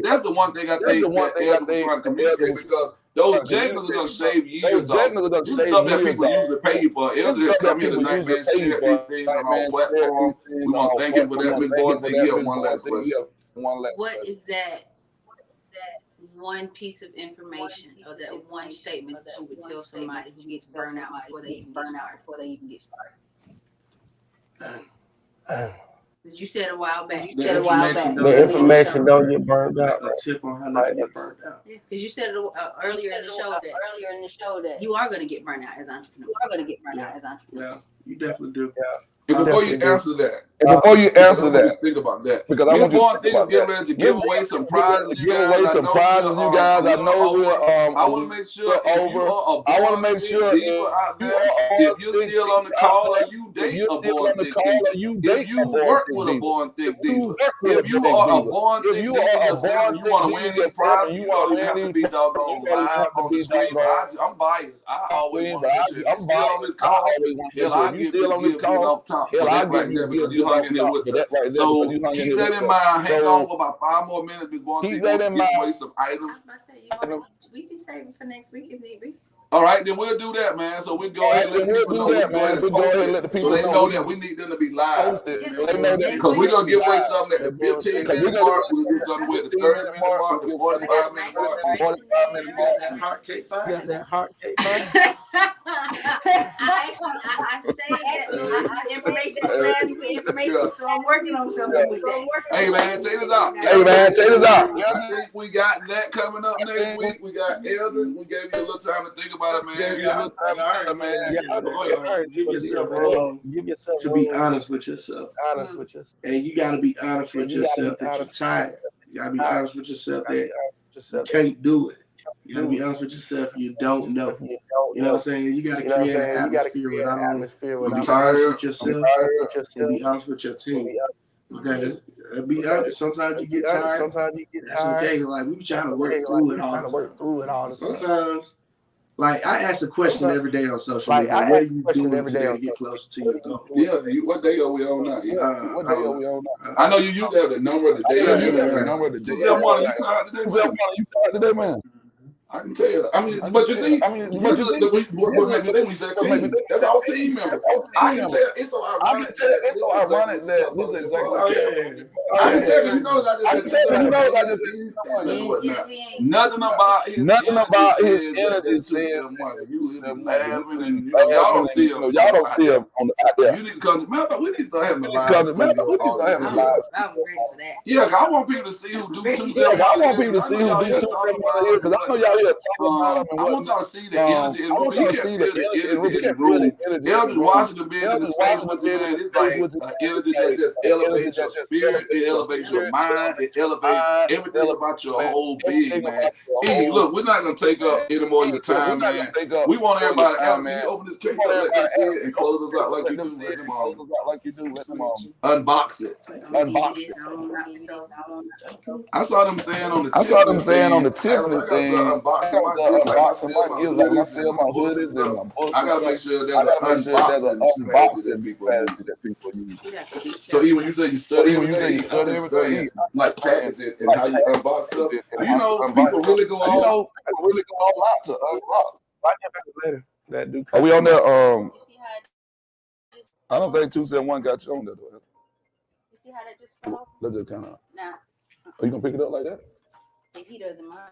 That's the one thing I think that Eldredge trying to communicate, because those Jegnas are going to save years off. This is stuff that people usually pay you for. Eldredge come here tonight, man, share these things on our platform. We want to thank him for that. Ms. Boyd, thank you. One last question. What is that one piece of information or that one statement that you would tell somebody who gets burned out before they even get started? You said a while back. The information don't get burned out. A tip on how not to get burned out. Yeah, because you said earlier in the show that you are going to get burned out as entrepreneur. Yeah, you definitely do. Yeah. And before you answer that, think about that. Because I want to get ready to give away some prizes. You guys. I know we're. I want to make sure if you're still on the call or you date a born thick diva, if you work with a born thick diva, if you are a born thick diva yourself and you want to win these prizes, you don't even have to be doggone live on the screen. I'm biased. I always want to make sure you're still on this call. Hell, I give you Hell, I give you because you hung in there with us. So keep that in mind. Hang on for about 5 more minutes. We're going to give away some items. We can save it for next week if need be. All right, then we'll do that, man. So we go ahead and let the people know that we need them to be live. Because we're going to give away something at the 15-minute mark. We're going to do something with the 30-minute mark, the 45-minute mark, the 45-minute mark. That heart cake fight. I say that information, so I'm working on something with that. Hey, man, check this out. I think we got that coming up next week. We got Eldredge. We gave you a little time to think about it, man. Give yourself to be honest with yourself. And you got to be honest with yourself that you're tired. You got to be honest with yourself that you can't do it. You got to be honest with yourself. You don't know. You know what I'm saying? You got to create an atmosphere where be honest with yourself and be honest with your team. Okay, be honest. Sometimes you get tired. That's okay. Like we trying to work through it all. Sometimes. Like I ask a question every day on social media. What are you doing today to get closer to your goal? Yeah, what day are we on now? I know you used to have the number of the day. You tired today, man? I can tell you. I mean, but you see, when you said team, that's our team members. I can tell it's so ironic that this is exactly. I can tell you, I just nothing about his energy said you laughing and y'all don't see him. Y'all don't see him out there. You need to come. Matter of fact, we need to start having a live. I'm ready for that. Yeah, I want people to see who do 2 because I know y'all I want y'all to see the energy in the room. You can't feel the energy in the room. Eldredge Washington being in the space with you, man, it's like an energy that just elevates your spirit, it elevates your mind, it elevates everything about your whole being, man. E, look, we're not gonna take up any more of your time, man. We want everybody else. Can you open this cake up, let them see it, and close us out like you do? Let them unbox it. Unbox it. I saw them saying on the Tiffany's thing, unboxing my gifts, like when I sell my hoodies and my books. I gotta make sure there's an unboxing strategy that people use. So even when you say you study everything, like package it and how you unbox stuff, you know, people really go all out to unbox. That do. Are we on there? I don't think 271 got you on there though. You see how that just fell off? Let's just kind of. Nah. Are you gonna pick it up like that? If he doesn't mind.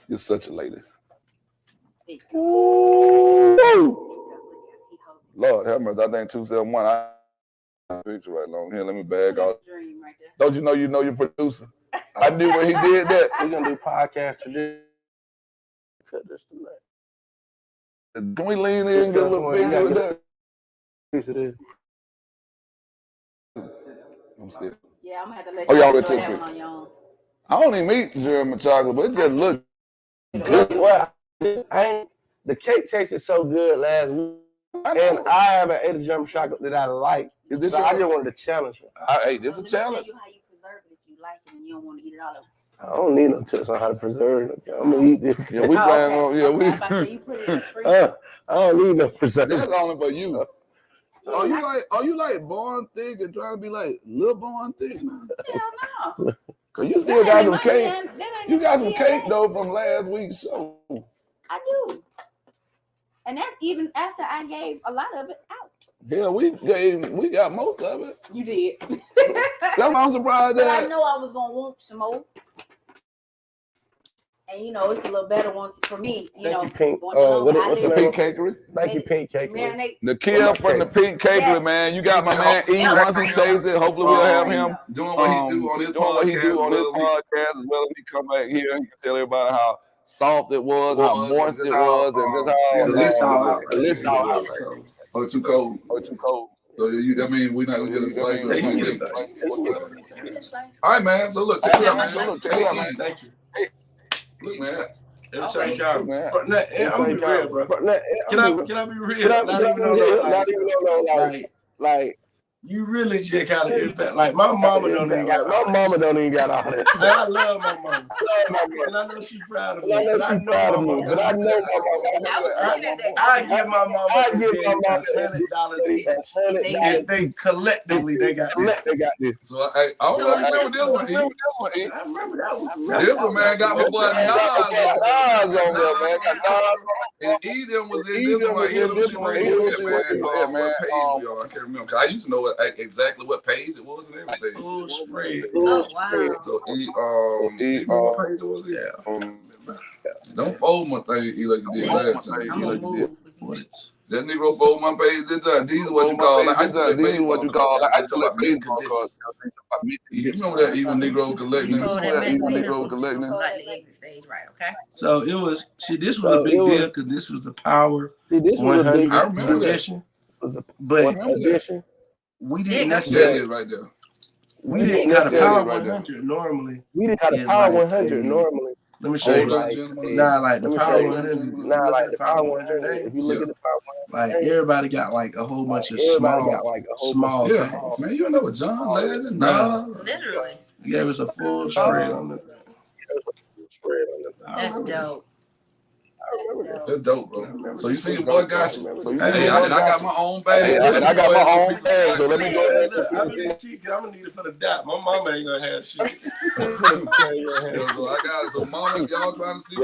You're such a lady. Lord have mercy. I think 271. I picture right along here. Let me bag off. Don't you know your producer? I knew when he did that. We're gonna do podcast today. Cut this tonight. Can we lean in and get a little bigger with that? Piece of this. I'm still. Yeah, I'm gonna have to let y'all know took that it. one on your own. I don't even eat German chocolate, but it just looks good. Well, the cake tasted so good last week, and I haven't ate a German chocolate that I like. I just wanted to challenge it. Hey, this is a challenge. Tell you how you preserve it if you like it and you don't want to eat it all of it. I don't need no tips on how to preserve it. I'm gonna eat this. Yeah, we plan on. Yeah, we. You put it in the freezer. I don't need no preservative. That's only for you. Are you like born thick and trying to be like little born thick? Hell no. Cause you still got some cake. You got some cake though from last week's show. I do. And that's even after I gave a lot of it out. Yeah, we got most of it. You did. I'm surprised But that. I know I was gonna want some more. And you know, it's a little better one for me. Thank you, Pink. What's the Pink Cakery? Thank you, Pink Cakery. The kid from the Pink Cakery, man. You got my man E. Once he tastes it, hopefully we'll have him doing what he do on his podcast as well as he come back here and he can tell everybody how soft it was, how moist it was, and just how delicious. Or too cold. So that means we're not gonna get a slice of it. All right, man. So look, check it out, man. Thank you. Look, man. Okay. I'm gonna be real, bro. Can I be real? Not even on like you really just kind of impact. Like my mama don't even got. My mama don't even got all that. Man, I love my mama. And I know she's proud of me. But I know my mama. I give my mama $100 each. And they collectively they got this. So I don't remember this one. I remember that one. This one, man, got my boy Nas on there, man. Got Nas. And Eden was in this one right here. Man. I can't remember. I used to know exactly what page it was and everything. Oh, wow. So what page it was? Yeah. Don't fold my thing like you did last time. That Negro fold my page this time. These are what you call. I used to let baseball cards. You remember that even Negro collecting? Like the exit stage, right? Okay. So it was. See, this was a big deal because this was the Power 100 edition. But we didn't necessarily right there. We didn't have a Power 100 normally. We didn't have a Power 100 normally. Let me show you. Like the Power 100. The Power 100. If you look at the Power 100, like everybody got like a whole bunch of small. Yeah, man, you know what John Legend? Literally. He gave us a full spread on it. That's dope. That's dope, bro. So you see, your boy got you. So you see, I got my own bag. So let me go ahead. I'm gonna need it for the dot. My mama ain't gonna have shit. So I got it. So mama, if y'all trying to see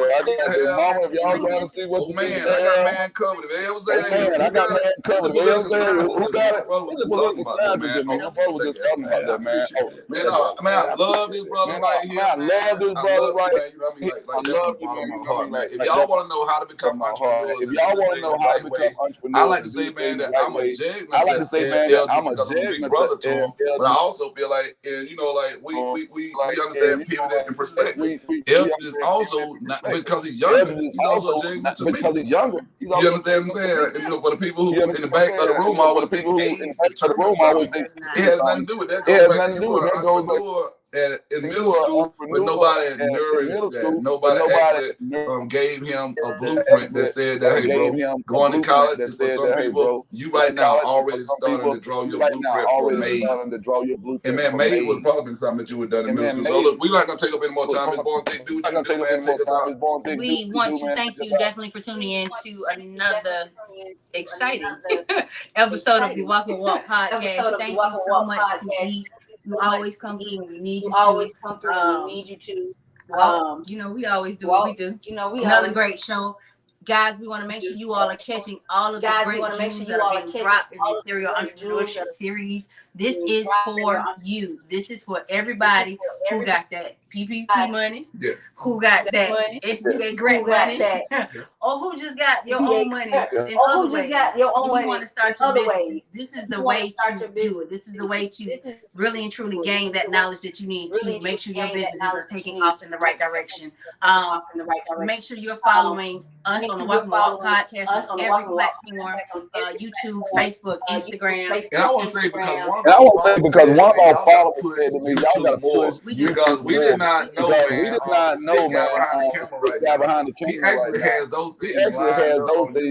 what man, I got man covered. If they ever say I got man covered. Who got it? My brother was just talking about that, man. Man, I love this brother right here. I love this brother right here. I love you, man. If y'all want want to know how to become entrepreneurs, if y'all want to know how to become entrepreneurs, I like to say, man, that I'm a jag. I like to say, man, that I'm a big brother to him. But I also feel like, and you know, like we understand pivoting and perspective. Eldredge is also not because he's younger. He's also a jag to me. Because he's younger. You understand what I'm saying? And, you know, for the people who in the back of the room always think age, it has nothing to do with that. It has nothing to do with that. Entrepreneur in middle school, but nobody nourished that. Nobody actually gave him a blueprint that said that, hey, bro, going to college is for some people. You right now already starting to draw your blueprint for May. And man, May would probably been something that you would have done in middle school. So look, we're not going to take up any more time. It's Born Thing. Do what you do, man. Take us out. We want to thank you definitely for tuning in to another exciting episode of the Walk and Walk podcast. Thank you so much to me. You always come through when we need you to. You know, we always do what we do. You know, another great show. Guys, we want to make sure you all are catching all of the great gems that are being dropped in this serial entrepreneurship series. This is for you. This is for everybody who got that PPP money, who got that SBA grant money, or who just got your own money in other ways. You want to start your business. This is the way to do it. This is the way to really and truly gain that knowledge that you need to make sure your business is taking off in the right direction. Make sure you're following us on the Walk and Walk podcast on every platform, YouTube, Facebook, Instagram. And I want to say because one of our followers said to me, y'all got to push because we did not know, man. The guy behind the camera, he actually has those things.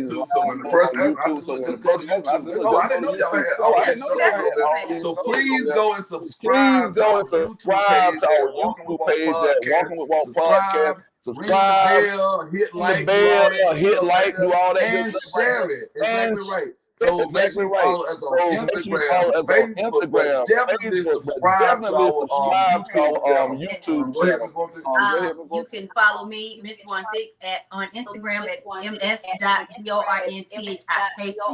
So when the person I said, no, I didn't know y'all had. I didn't know y'all had. So please go and subscribe to our YouTube page at Walking with Walk Podcast. Subscribe, hit like, do all that, and share it. Exactly right. So make sure you follow us on Instagram, definitely subscribe to our YouTube channel. You can follow me, Miss Born Thick, on Instagram at ms.bornthik. Please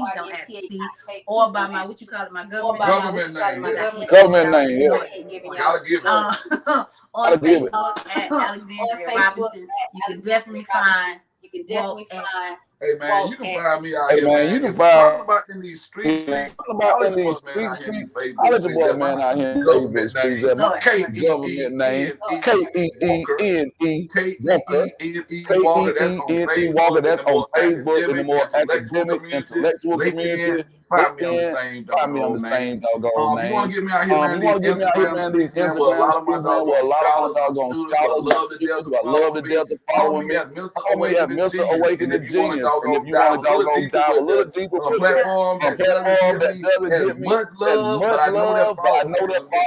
don't add C, or by my my government name. Government name. Yes. Gotta give it. On Facebook at Alexandria Robinson. You can definitely find. Hey man, you can find me out here. Man, you can find about in these streets, man. About in these streets. I let your boy man out here in Facebook streets at my government name. K-E-E-N-E Walker. That's on Facebook in the more academic, intellectual community. Find me on the same doggone name. You want to get me out here, man? These Instagram where a lot of my doggone scholars who love the Delta following me. We have Mr. Awakening Genius. And if you want to dive a little deeper to platform that doesn't give me much love, but I know that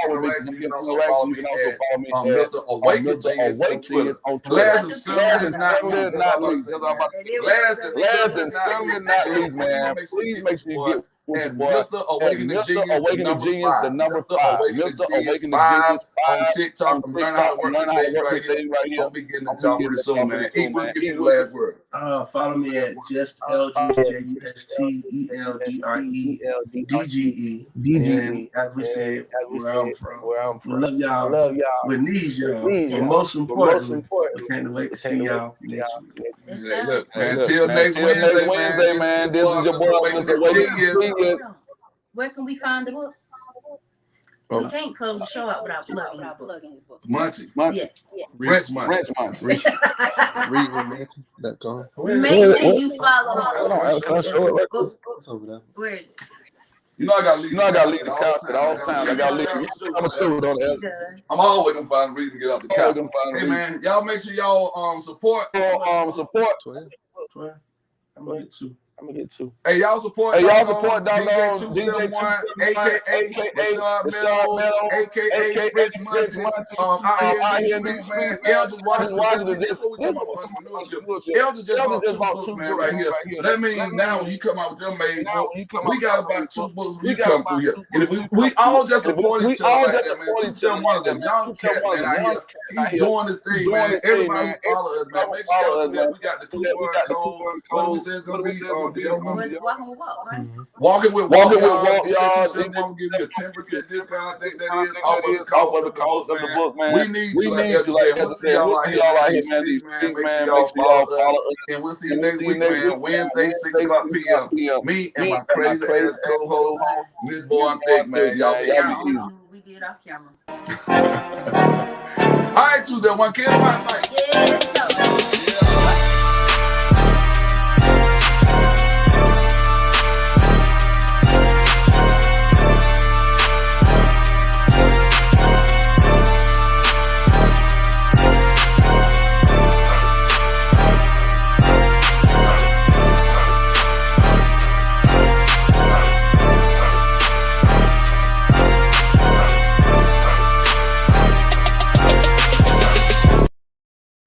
following me. You can also follow me at Mr. Awakening Genius on Twitter. Last and certainly not least, man. Please make sure you get and Mr. Awakening Genius, the number 5. Mr. Awakening Genius on TikTok. Learn how to work this thing right here. I'll be getting it pretty soon, man. Give me the last word. Follow me at just Eldredge, JUSTELDREDGE. As we said, where I'm from. Love y'all. With these, y'all. And most important, I can't wait to see y'all next week. Look, until next Wednesday, man. This is your boy, Mr. Awakening. Where can we find the book? You can't close the show out without plugging the book. Muncie. Yes. French Muncie. Readwithmancy.com. Make sure you follow. Can I show it like this? Where is it? You know I gotta leave the couch at all times. I gotta leave. I'm gonna show it on the I'm always gonna find a reason to get off the couch. Hey man, y'all make sure y'all support. Support. 12. I'm gonna get two. Hey, y'all support doggone DJ 271, aka Meadow, aka French Muncie. Out here in these streets, man. Eldredge Washington just bought 2 books right here. So that means now when you come out with your main book, we got about 2 books when you come through here. And if we all just support each other. Y'all cat man out here. He's doing this thing, man. Everybody follow us, man. Make sure that we got the coupon code. What we say it's gonna be Walking with Walk, right? Walking with Walk, y'all. y'all. I'm gonna give you a 10% discount. I think that I is think off that of is the cost of the book, man. We need you, like you, like we'll see y'all out here, man. These streets, man. Make sure y'all follow us. And we'll see you next week, man. Wednesday, 6 o'clock p.m. Me and my crazy ass co-host, Miss Boy Thick, man. Y'all be easy. We did off camera. All right, Tuesday, one kid, Mike.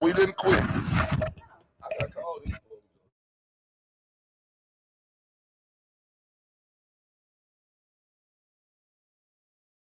We didn't quit.